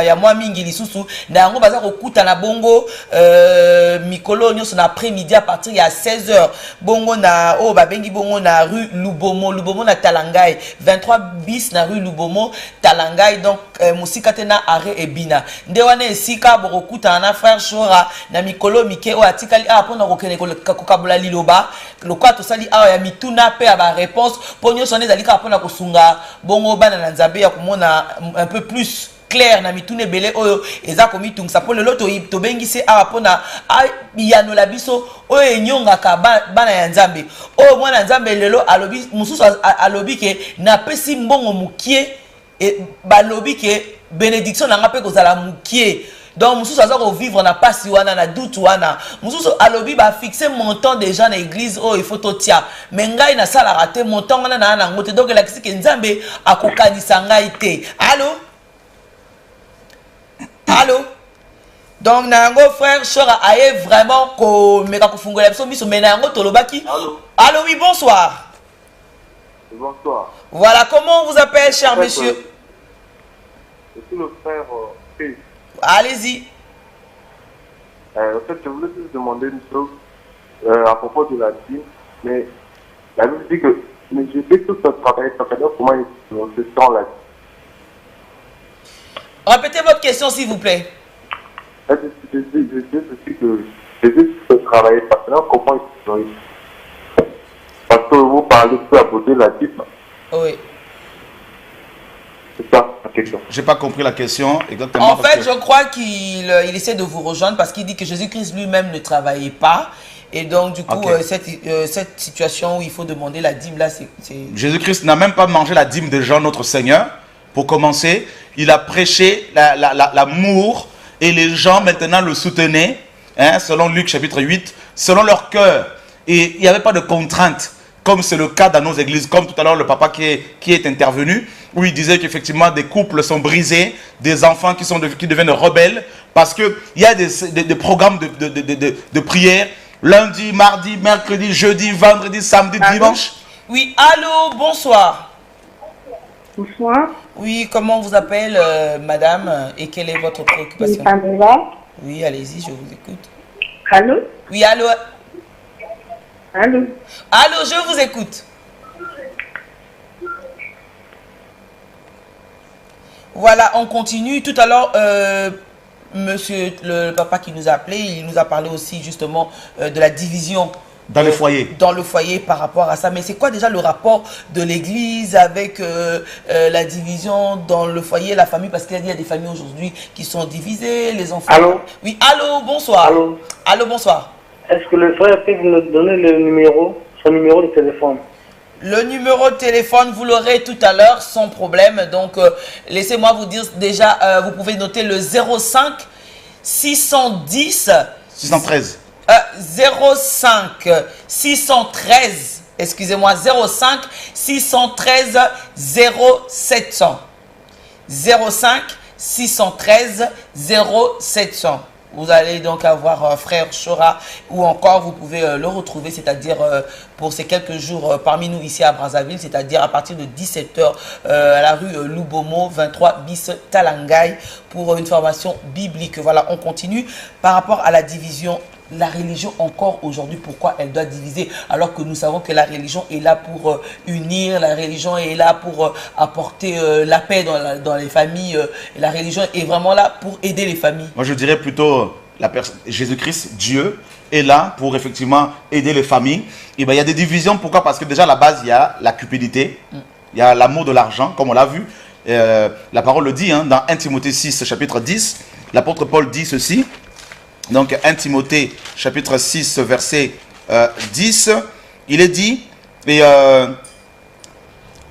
ya mwa mingi lisusu na yango baza kokuta na bongo mikolo nyonso na après-midi à partir ya 16h bongo na o babengi bongo na rue Lubomo na Talangai 23 bis na rue Lubomo Talangai. Donc musika tena arrêt ebina nde wana esika bokokuta na frère Shora na mikolo mike o atikali a pona kokene kokabula liloba lokwa to sali a ya mituna pe ba réponse ponyo sonne zalika pona kosunga bongo bana na nzambe ya komona un peu plus clair na mitune belé oyo eza komi tungsa po lelo to bengisi awa pona yano la biso oyo nyonga ka bana ya nzambe oyo mwana nzambe lelo alobi mususu alobi ke na pesi mbongo mukie e balobi ke bénédiction na ngape kozala mukie. Donc mususu aza ko vivre na pasi wana na doute wana mususu alobi ba fixer montant déjà na église oh il faut totia mais ngai na sala raté montant wana na ngote donc la kisi ke nzambe akokanisa ngai te. Allô? Donc nango frère Shora aye vraiment ko meka ko fungola biso biso mais nango tolobaki. Allô oui bonsoir. Bonsoir. Voilà comment on vous appelle cher monsieur? Je suis le frère P. Allez-y. En fait, je voulais juste demander une chose à propos de la dîme, mais la Bible dit que mais je fais tout ce travail, comment il se sent là. Répétez votre question s'il vous plaît. Je dis que Jésus peut travailler maintenant, comment il se sent. Parce que vous parlez peu à côté de la dîme. Oui. C'est ça. question. J'ai pas compris la question exactement. En fait, je crois qu'il essaie de vous rejoindre parce qu'il dit que Jésus-Christ lui-même ne travaillait pas. Et donc, du coup, cette situation où il faut demander la dîme, là, c'est... Jésus-Christ n'a même pas mangé la dîme de Jean, notre Seigneur. Pour commencer, il a prêché l'amour et les gens maintenant le soutenaient, hein, selon Luc chapitre 8, selon leur cœur. Et il n'y avait pas de contrainte, comme c'est le cas dans nos églises, comme tout à l'heure le papa qui est intervenu, où il disait qu'effectivement des couples sont brisés, des enfants qui deviennent rebelles, parce qu'il y a des programmes de prière, lundi, mardi, mercredi, jeudi, vendredi, samedi, dimanche. Oui, allô, bonsoir. Bonsoir. Oui, comment on vous appelle, madame, et quelle est votre préoccupation? Oui, allez-y, je vous écoute. Allô? Oui, allô? Allô? Allô, je vous écoute. Voilà, on continue. Tout à l'heure, monsieur le papa qui nous a appelé, il nous a parlé aussi justement de la division dans le foyer. Dans le foyer par rapport à ça. Mais c'est quoi déjà le rapport de l'église avec la division dans le foyer, la famille? Parce qu'il y a des familles aujourd'hui qui sont divisées, les enfants... Allô? Oui, allô, bonsoir. Allô? Allô, bonsoir. Est-ce que le frère peut nous donner le numéro, son numéro de téléphone? Le numéro de téléphone, vous l'aurez tout à l'heure, sans problème. Donc, laissez-moi vous dire déjà, vous pouvez noter le 05 610... 613. 05 613, excusez-moi, 05 613 0700. 05 613 0700. Vous allez donc avoir frère Chora, ou encore vous pouvez le retrouver, c'est-à-dire pour ces quelques jours parmi nous ici à Brazzaville, c'est-à-dire à partir de 17h à la rue Lubomo 23 bis Talangay pour une formation biblique. Voilà, on continue par rapport à la division. La religion encore aujourd'hui, pourquoi elle doit diviser alors que nous savons que la religion est là pour unir, la religion est là pour apporter la paix dans les familles, et la religion est vraiment là pour aider les familles. Moi je dirais plutôt Jésus-Christ, Dieu, est là pour effectivement aider les familles. Et ben, il y a des divisions, pourquoi? Parce que déjà à la base il y a la cupidité, il y a l'amour de l'argent, comme on l'a vu. La parole le dit, hein, dans 1 Timothée 6 chapitre 10, l'apôtre Paul dit ceci. Donc 1 Timothée chapitre 6 verset 10, il est dit,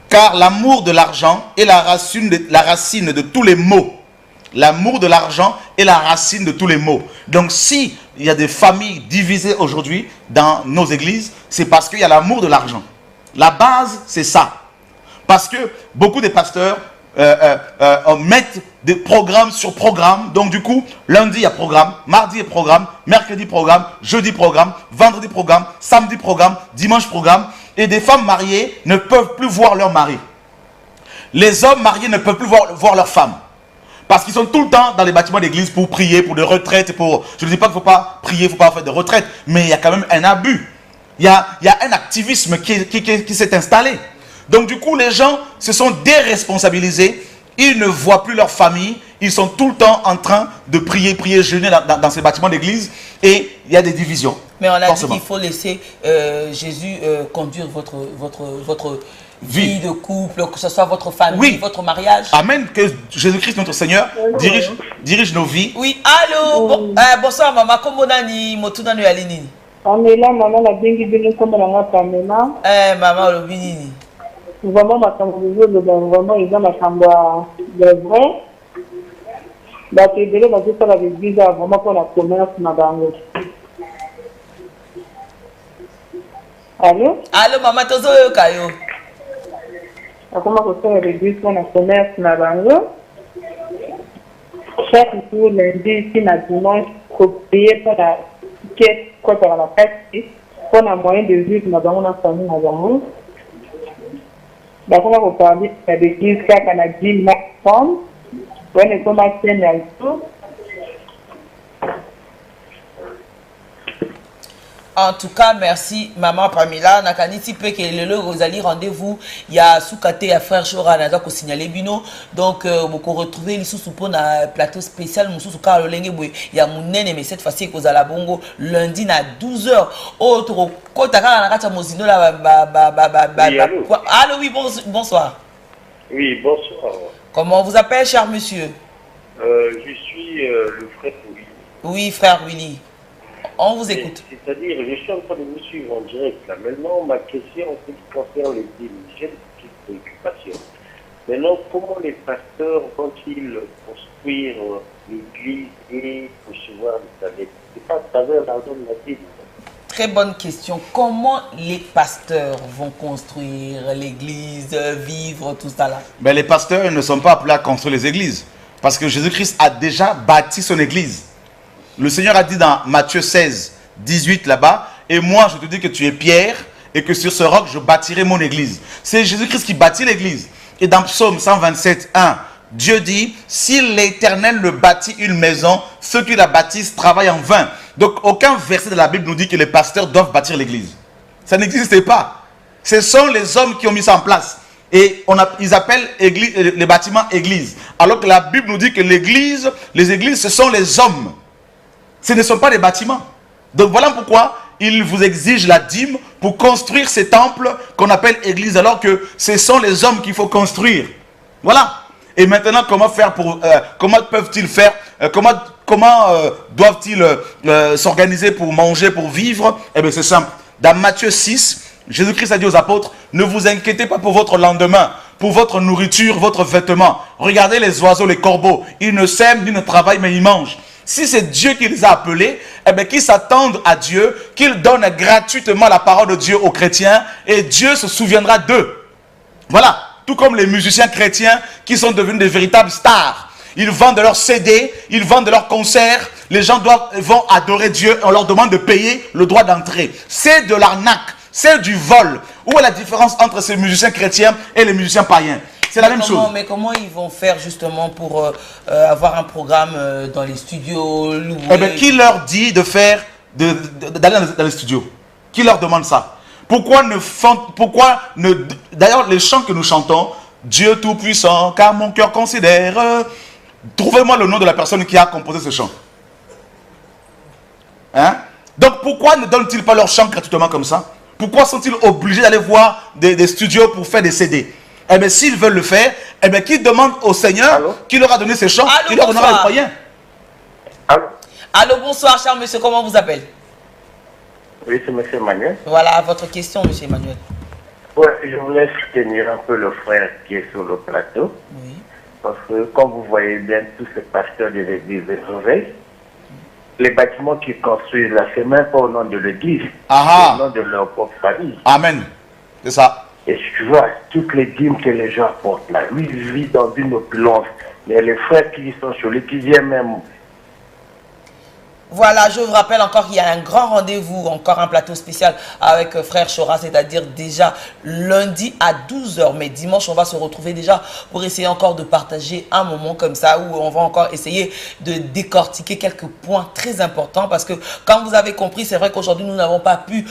car l'amour de l'argent est la racine de tous les maux. L'amour de l'argent est la racine de tous les maux. Donc si il y a des familles divisées aujourd'hui dans nos églises, c'est parce qu'il y a l'amour de l'argent. La base, c'est ça. Parce que beaucoup de pasteurs mettent des programmes sur programme. Donc du coup, lundi il y a programme, mardi il y a programme, mercredi programme, jeudi programme, vendredi programme, samedi programme, dimanche programme. Et des femmes mariées ne peuvent plus voir leur mari. Les hommes mariés ne peuvent plus voir leur femme. Parce qu'ils sont tout le temps dans les bâtiments d'église pour prier, pour des retraites, pour... Je ne dis pas qu'il ne faut pas prier, il ne faut pas faire de retraite, mais il y a quand même un abus. Il y a un activisme qui s'est installé. Donc du coup, les gens se sont déresponsabilisés. Ils ne voient plus leur famille. Ils sont tout le temps en train de prier, jeûner dans ces bâtiments d'église. Et il y a des divisions. Mais on a dit qu'il faut laisser Jésus conduire votre vie de couple, que ce soit votre famille, votre mariage. Amen. Que Jésus-Christ, notre Seigneur, dirige nos vies. Oui, allô. Bonsoir, maman. Comment nani motuna no yalinini? Pamela, maman, la bengi bino comme la Pamela. Maman, le binini. Vraiment, ma chambre vraiment, ils ont ma chambre de vrai. Donc, il y a des gens qui disent vraiment pour la commerce, madame. Allô? Allô, maman, tozo yo kayo. Comment on fait l'église pour la commerce, madame? Chaque jour, lundi, ici, na dimanche, pour payer pour la ticket, quoi, pour la fête, pour la moyen de vivre, madame, on a famille, madame. D'accord, on va parler de l'église qui a dit maximum. On est comme à tout. En tout cas, merci maman Pamela. Nakaniti pe que le Rosalie rendez-vous. Il y a Soukate et frère Chora n'a pas signalé bino. Donc vous retrouvez les sous pour un plateau spécial. Nous sous car le lengue il y a mon nene mais cette fois-ci que vous allez bongo lundi à 12h. Autre côté quand on a kacha mozino là allô oui, bonsoir. Oui, bonsoir. Comment on vous appelle, cher monsieur? Je suis le frère Willy. Oui, frère Willy. On vous écoute. C'est-à-dire, je suis en train de vous suivre en direct. Là. Maintenant, ma question en ce qui concerne les dîmes, j'ai une petite préoccupation. Maintenant, comment les pasteurs vont-ils construire l'église et recevoir les salaires? C'est pas à travers l'argent de la dîme. Très bonne question. Comment les pasteurs vont construire l'église, vivre, tout ça là? Mais les pasteurs ne sont pas appelés à construire les églises. Parce que Jésus-Christ a déjà bâti son église. Le Seigneur a dit dans Matthieu 16, 18 là-bas, et moi je te dis que tu es Pierre, et que sur ce roc je bâtirai mon église. C'est Jésus-Christ qui bâtit l'église. Et dans Psaume 127, 1, Dieu dit, si l'Éternel ne bâtit une maison, ceux qui la bâtissent travaillent en vain. Donc aucun verset de la Bible nous dit que les pasteurs doivent bâtir l'église. Ça n'existait pas. Ce sont les hommes qui ont mis ça en place. Et ils appellent les bâtiments églises. Alors que la Bible nous dit que l'église, les églises, ce sont les hommes. Ce ne sont pas des bâtiments. Donc voilà pourquoi il vous exige la dîme pour construire ces temples qu'on appelle églises, alors que ce sont les hommes qu'il faut construire. Voilà. Et maintenant, comment faire pour, comment peuvent-ils faire, comment doivent-ils s'organiser pour manger, pour vivre? Eh bien, c'est simple. Dans Matthieu 6, Jésus-Christ a dit aux apôtres, ne vous inquiétez pas pour votre lendemain, pour votre nourriture, votre vêtement. Regardez les oiseaux, les corbeaux. Ils ne sèment ni ne travaillent, mais ils mangent. Si c'est Dieu qui les a appelés, eh bien, qu'ils s'attendent à Dieu, qu'ils donnent gratuitement la parole de Dieu aux chrétiens, et Dieu se souviendra d'eux. Voilà. Tout comme les musiciens chrétiens qui sont devenus des véritables stars. Ils vendent leurs CD, ils vendent leurs concerts. Les gens vont adorer Dieu. On leur demande de payer le droit d'entrée. C'est de l'arnaque. C'est du vol. Où est la différence entre ces musiciens chrétiens et les musiciens païens? C'est la même chose. Mais comment ils vont faire justement pour avoir un programme dans les studios loués? Eh bien, qui leur dit de faire, d'aller dans les studios? Qui leur demande ça? D'ailleurs, les chants que nous chantons, Dieu Tout-Puissant, car mon cœur considère. Trouvez-moi le nom de la personne qui a composé ce chant. Hein? Donc, pourquoi ne donnent-ils pas leur chant gratuitement comme ça? Pourquoi sont-ils obligés d'aller voir des studios pour faire des CD? Eh bien, s'ils veulent le faire, eh bien, qu'ils demandent au Seigneur qui leur a donné ces chants, qui leur donnera les moyens. Allô, bonsoir, cher monsieur, comment on vous appelle? Oui, c'est M. Emmanuel. Voilà votre question, M. Emmanuel. Ouais, je voulais soutenir un peu le frère qui est sur le plateau. Oui. Parce que, comme vous voyez bien, tous ces pasteurs de l'église de Réveil, les bâtiments qu'ils construisent là, c'est même pas au nom de l'église, c'est au nom de leur propre famille. Amen. C'est ça. Et tu vois, toutes les dîmes que les gens apportent là, lui, il vit dans une opulence. Mais les frères qui sont sur lui, qui viennent même. Voilà, je vous rappelle encore qu'il y a un grand rendez-vous, encore un plateau spécial avec frère Chora, c'est-à-dire déjà lundi à 12 h. Mais dimanche, on va se retrouver déjà pour essayer encore de partager un moment comme ça où on va encore essayer de décortiquer quelques points très importants. Parce que, comme vous avez compris, c'est vrai qu'aujourd'hui, nous n'avons pas pu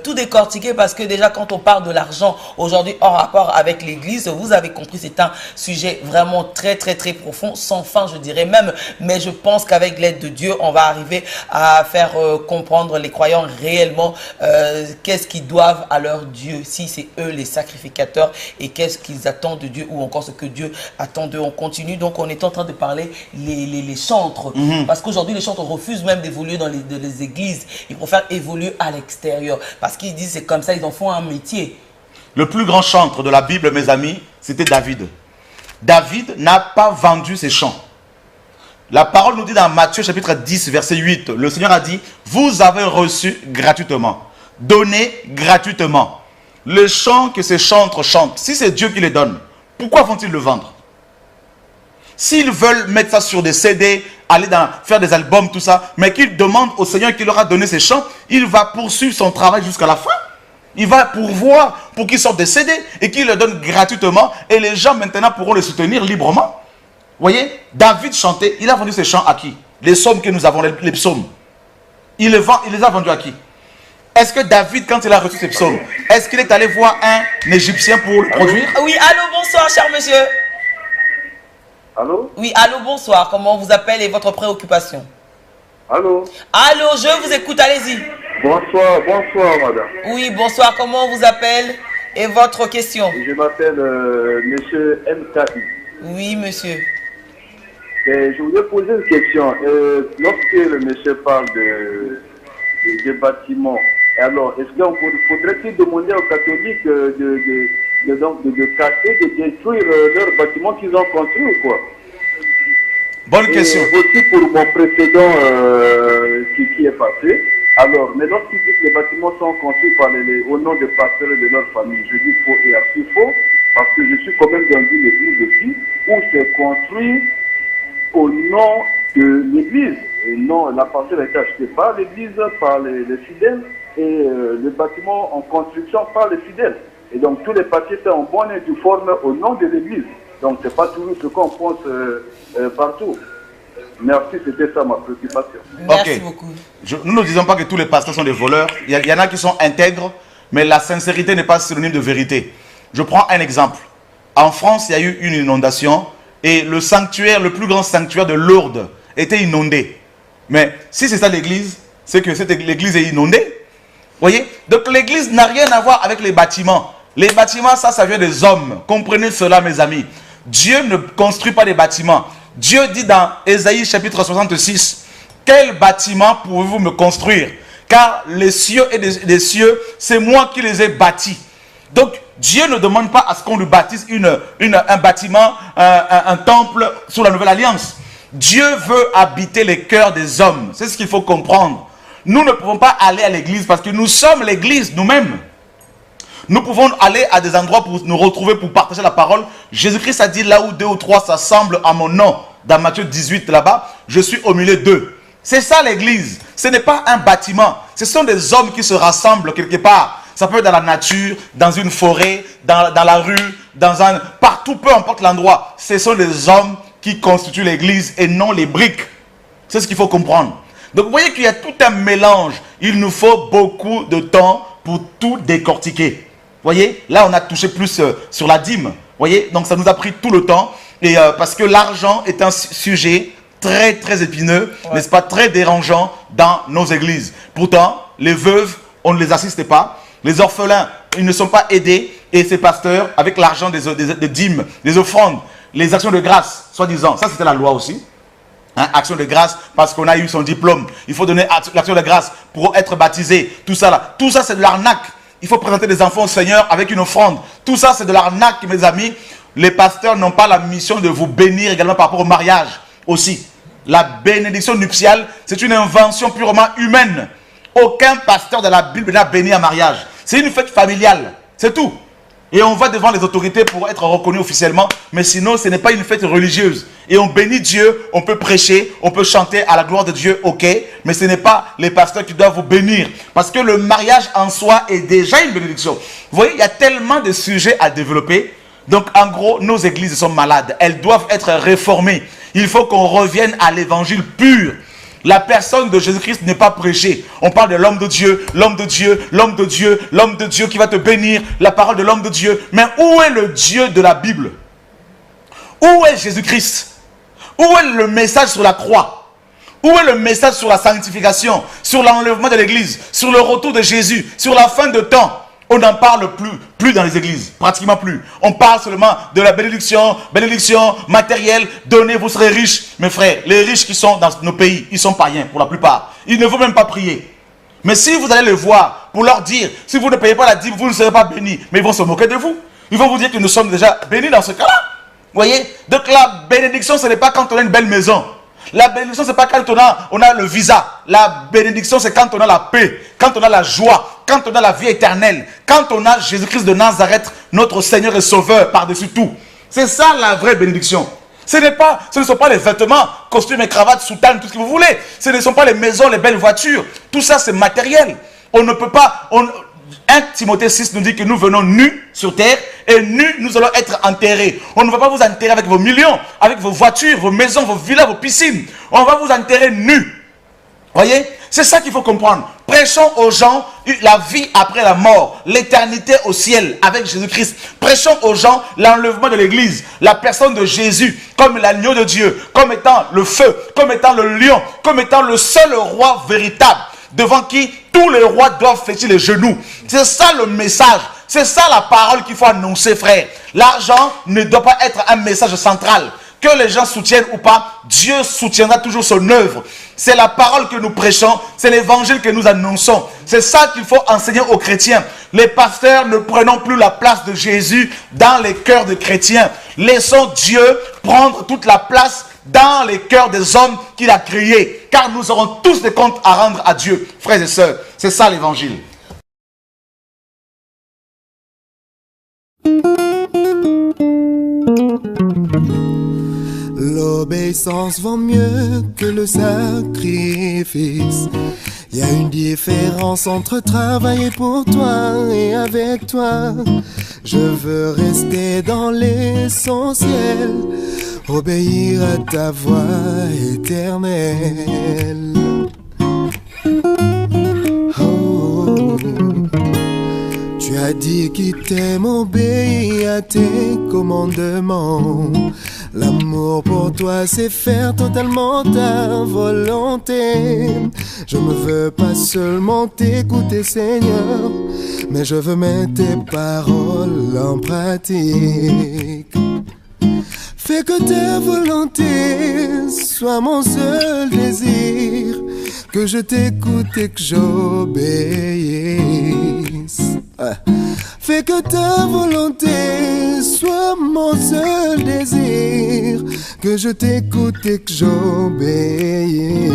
tout décortiquer parce que déjà, quand on parle de l'argent aujourd'hui en rapport avec l'église, vous avez compris, c'est un sujet vraiment très, très, très profond, sans fin, je dirais même. Mais je pense qu'avec l'aide de Dieu, on va arriver à faire comprendre les croyants réellement qu'est-ce qu'ils doivent à leur Dieu, si c'est eux les sacrificateurs, et qu'est-ce qu'ils attendent de Dieu, ou encore ce que Dieu attend d'eux. On continue, donc on est en train de parler les chantres, parce qu'aujourd'hui les chantres refusent même d'évoluer dans les églises, ils préfèrent évoluer à l'extérieur, parce qu'ils disent c'est comme ça, ils en font un métier. Le plus grand chantre de la Bible, mes amis, c'était David. David n'a pas vendu ses chants. La parole nous dit dans Matthieu chapitre 10, verset 8, le Seigneur a dit, vous avez reçu gratuitement, donnez gratuitement. Les chants que ces chantres chantent, si c'est Dieu qui les donne, pourquoi vont-ils le vendre? S'ils veulent mettre ça sur des CD, aller faire des albums, tout ça, mais qu'ils demandent au Seigneur qui leur a donné ces chants, il va poursuivre son travail jusqu'à la fin. Il va pourvoir pour qu'ils sortent des CD et qu'il les donne gratuitement, et les gens maintenant pourront les soutenir librement. Vous voyez, David chantait, il a vendu ses chants à qui? Les psaumes que nous avons, les psaumes. Il les a vendus à qui? Est-ce que David, quand il a reçu ses psaumes, est-ce qu'il est allé voir un Égyptien pour le produire? Oui, allô, bonsoir, cher monsieur. Allô? Oui, allô, bonsoir. Comment on vous appelle et votre préoccupation? Allô? Allô, je vous écoute, allez-y. Bonsoir, bonsoir, madame. Oui, bonsoir. Comment on vous appelle et votre question? Je m'appelle Monsieur MKI. Oui, monsieur. Je voulais poser une question. Lorsque le monsieur parle des bâtiments, alors est-ce qu'on faudrait-il demander aux catholiques de casser, de détruire leurs bâtiments qu'ils ont construits ou quoi? Bonne question. Aussi pour mon précédent qui est passé. Alors, mais lorsqu'ils disent que les bâtiments sont construits au nom des pasteurs et de leur famille, je dis faux et assez faux, parce que je suis quand même dans une église aussi, où c'est construit au nom de l'église. Et non, la parcelle a été achetée par l'église, par les fidèles, et le bâtiment en construction par les fidèles. Et donc, tous les papiers sont en bonne et due forme au nom de l'église. Donc, ce n'est pas toujours ce qu'on pense partout. Merci, c'était ça ma préoccupation. Merci beaucoup. Nous ne disons pas que tous les pasteurs sont des voleurs. Il y en a qui sont intègres, mais la sincérité n'est pas synonyme de vérité. Je prends un exemple. En France, il y a eu une inondation et le sanctuaire, le plus grand sanctuaire de Lourdes, était inondé. Mais si c'est ça l'église, c'est que l'église est inondée. Vous voyez? Donc l'église n'a rien à voir avec les bâtiments. Les bâtiments, ça vient des hommes. Comprenez cela, mes amis. Dieu ne construit pas des bâtiments. Dieu dit dans Ésaïe chapitre 66, « Quel bâtiment pouvez-vous me construire? Car les cieux et les cieux, c'est moi qui les ai bâtis. » Donc, Dieu ne demande pas à ce qu'on lui bâtisse un bâtiment, un temple sous la nouvelle alliance. Dieu veut habiter les cœurs des hommes. C'est ce qu'il faut comprendre. Nous ne pouvons pas aller à l'église parce que nous sommes l'église nous-mêmes. Nous pouvons aller à des endroits pour nous retrouver, pour partager la parole. Jésus-Christ a dit, là où 2 ou 3 s'assemblent à mon nom, dans Matthieu 18 là-bas, je suis au milieu d'eux. C'est ça l'église. Ce n'est pas un bâtiment. Ce sont des hommes qui se rassemblent quelque part. Ça peut être dans la nature, dans une forêt, dans la rue, partout, peu importe l'endroit. Ce sont des hommes qui constituent l'église et non les briques. C'est ce qu'il faut comprendre. Donc vous voyez qu'il y a tout un mélange. Il nous faut beaucoup de temps pour tout décortiquer. Vous voyez, là on a touché plus sur la dîme. Vous voyez, donc ça nous a pris tout le temps. Et parce que l'argent est un sujet très très épineux, n'est-ce pas, très dérangeant dans nos églises. Pourtant, les veuves, on ne les assiste pas. Les orphelins, ils ne sont pas aidés. Et ces pasteurs, avec l'argent des dîmes, des offrandes, les actions de grâce, soi-disant, ça c'était la loi aussi. Hein, action de grâce parce qu'on a eu son diplôme. Il faut donner l'action de grâce pour être baptisé. Tout ça là. Tout ça c'est de l'arnaque. Il faut présenter des enfants au Seigneur avec une offrande. Tout ça c'est de l'arnaque, mes amis. Les pasteurs n'ont pas la mission de vous bénir également par rapport au mariage aussi. La bénédiction nuptiale, c'est une invention purement humaine. Aucun pasteur de la Bible n'a béni un mariage. C'est une fête familiale. C'est tout. Et on va devant les autorités pour être reconnu officiellement. Mais sinon, ce n'est pas une fête religieuse. Et on bénit Dieu, on peut prêcher, on peut chanter à la gloire de Dieu, ok. Mais ce n'est pas les pasteurs qui doivent vous bénir. Parce que le mariage en soi est déjà une bénédiction. Vous voyez, il y a tellement de sujets à développer. Donc en gros, nos églises sont malades. Elles doivent être réformées. Il faut qu'on revienne à l'évangile pur. La personne de Jésus-Christ n'est pas prêchée. On parle de l'homme de Dieu, l'homme de Dieu, l'homme de Dieu, l'homme de Dieu qui va te bénir, la parole de l'homme de Dieu. Mais où est le Dieu de la Bible? Où est Jésus-Christ? Où est le message sur la croix? Où est le message sur la sanctification, sur l'enlèvement de l'église, sur le retour de Jésus, sur la fin de temps? On n'en parle plus dans les églises, pratiquement plus. On parle seulement de la bénédiction matérielle, donnez, vous serez riches. Mes frères, les riches qui sont dans nos pays, ils sont païens pour la plupart. Ils ne vont même pas prier. Mais si vous allez les voir, pour leur dire, si vous ne payez pas la dîme, vous ne serez pas bénis. Mais ils vont se moquer de vous. Ils vont vous dire que nous sommes déjà bénis dans ce cas-là. Vous voyez? Donc la bénédiction, ce n'est pas quand on a une belle maison. La bénédiction, ce n'est pas quand on a le visa. La bénédiction, c'est quand on a la paix, quand on a la joie, quand on a la vie éternelle, quand on a Jésus-Christ de Nazareth, notre Seigneur et Sauveur par-dessus tout. C'est ça la vraie bénédiction. Ce ne sont pas les vêtements, costumes et cravates, soutanes, tout ce que vous voulez. Ce ne sont pas les maisons, les belles voitures. Tout ça, c'est matériel. On ne peut pas... 1 Timothée 6 nous dit que nous venons nus sur terre et nus nous allons être enterrés. On ne va pas vous enterrer avec vos millions, avec vos voitures, vos maisons, vos villas, vos piscines. On va vous enterrer nus. Voyez? C'est ça qu'il faut comprendre. Prêchons aux gens la vie après la mort, l'éternité au ciel avec Jésus-Christ. Prêchons aux gens l'enlèvement de l'église, la personne de Jésus comme l'agneau de Dieu, comme étant le feu, comme étant le lion, comme étant le seul roi véritable devant qui tous les rois doivent fléchir les genoux. C'est ça le message. C'est ça la parole qu'il faut annoncer, frère. L'argent ne doit pas être un message central. Que les gens soutiennent ou pas, Dieu soutiendra toujours son œuvre. C'est la parole que nous prêchons, c'est l'évangile que nous annonçons. C'est ça qu'il faut enseigner aux chrétiens. Les pasteurs ne prenons plus la place de Jésus dans les cœurs des chrétiens. Laissons Dieu prendre toute la place dans les cœurs des hommes qu'il a créés. Car nous aurons tous des comptes à rendre à Dieu. Frères et sœurs, c'est ça l'évangile. L'obéissance vaut mieux que le sacrifice. Il y a une différence entre travailler pour toi et avec toi. Je veux rester dans l'essentiel, obéir à ta voix éternelle. Oh. Tu as dit qu'il t'aime, obéis à tes commandements. L'amour pour toi, c'est faire totalement ta volonté. Je ne veux pas seulement t'écouter, Seigneur, mais je veux mettre tes paroles en pratique. Fais que ta volonté soit mon seul désir, que je t'écoute et que j'obéisse. Fais que ta volonté soit mon seul désir, que je t'écoute et que j'obéisse.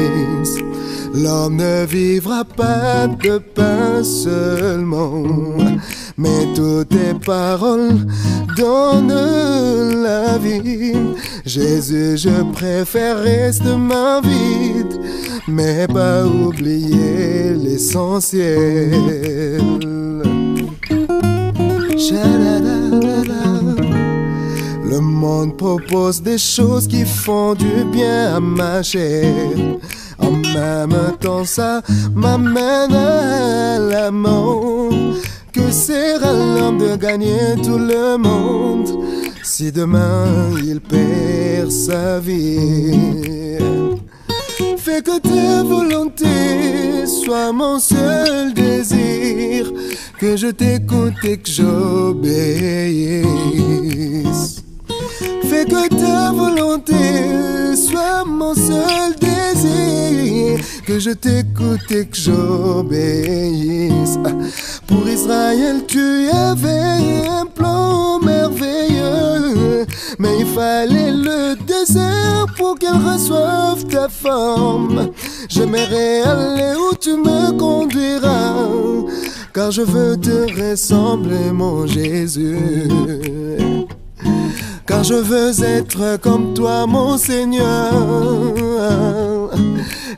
L'homme ne vivra pas de pain seulement, mais toutes tes paroles donnent la vie. Jésus, je préfère rester main vide, mais pas oublier l'essentiel. Le monde propose des choses qui font du bien à ma chair. En même temps ça m'amène à l'amour. Que sert à l'homme de gagner tout le monde si demain il perd sa vie? Fais que ta volonté soit mon seul désir, que je t'écoute et que j'obéisse. Fais que ta volonté soit mon seul désir, que je t'écoute et que j'obéisse. Pour Israël, tu avais un plan merveilleux, mais il fallait le désert pour qu'elle reçoive ta forme. J'aimerais aller où tu me conduiras, car je veux te ressembler, mon Jésus. Car je veux être comme toi, mon Seigneur.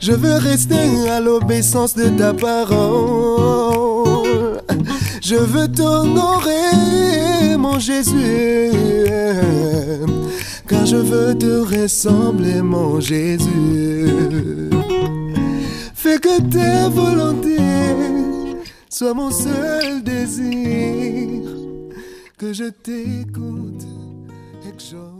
Je veux rester à l'obéissance de ta parole. Je veux t'honorer, mon Jésus. Car je veux te ressembler, mon Jésus. Fais que ta volonté soit mon seul désir, que je t'écoute et que j'obéisse.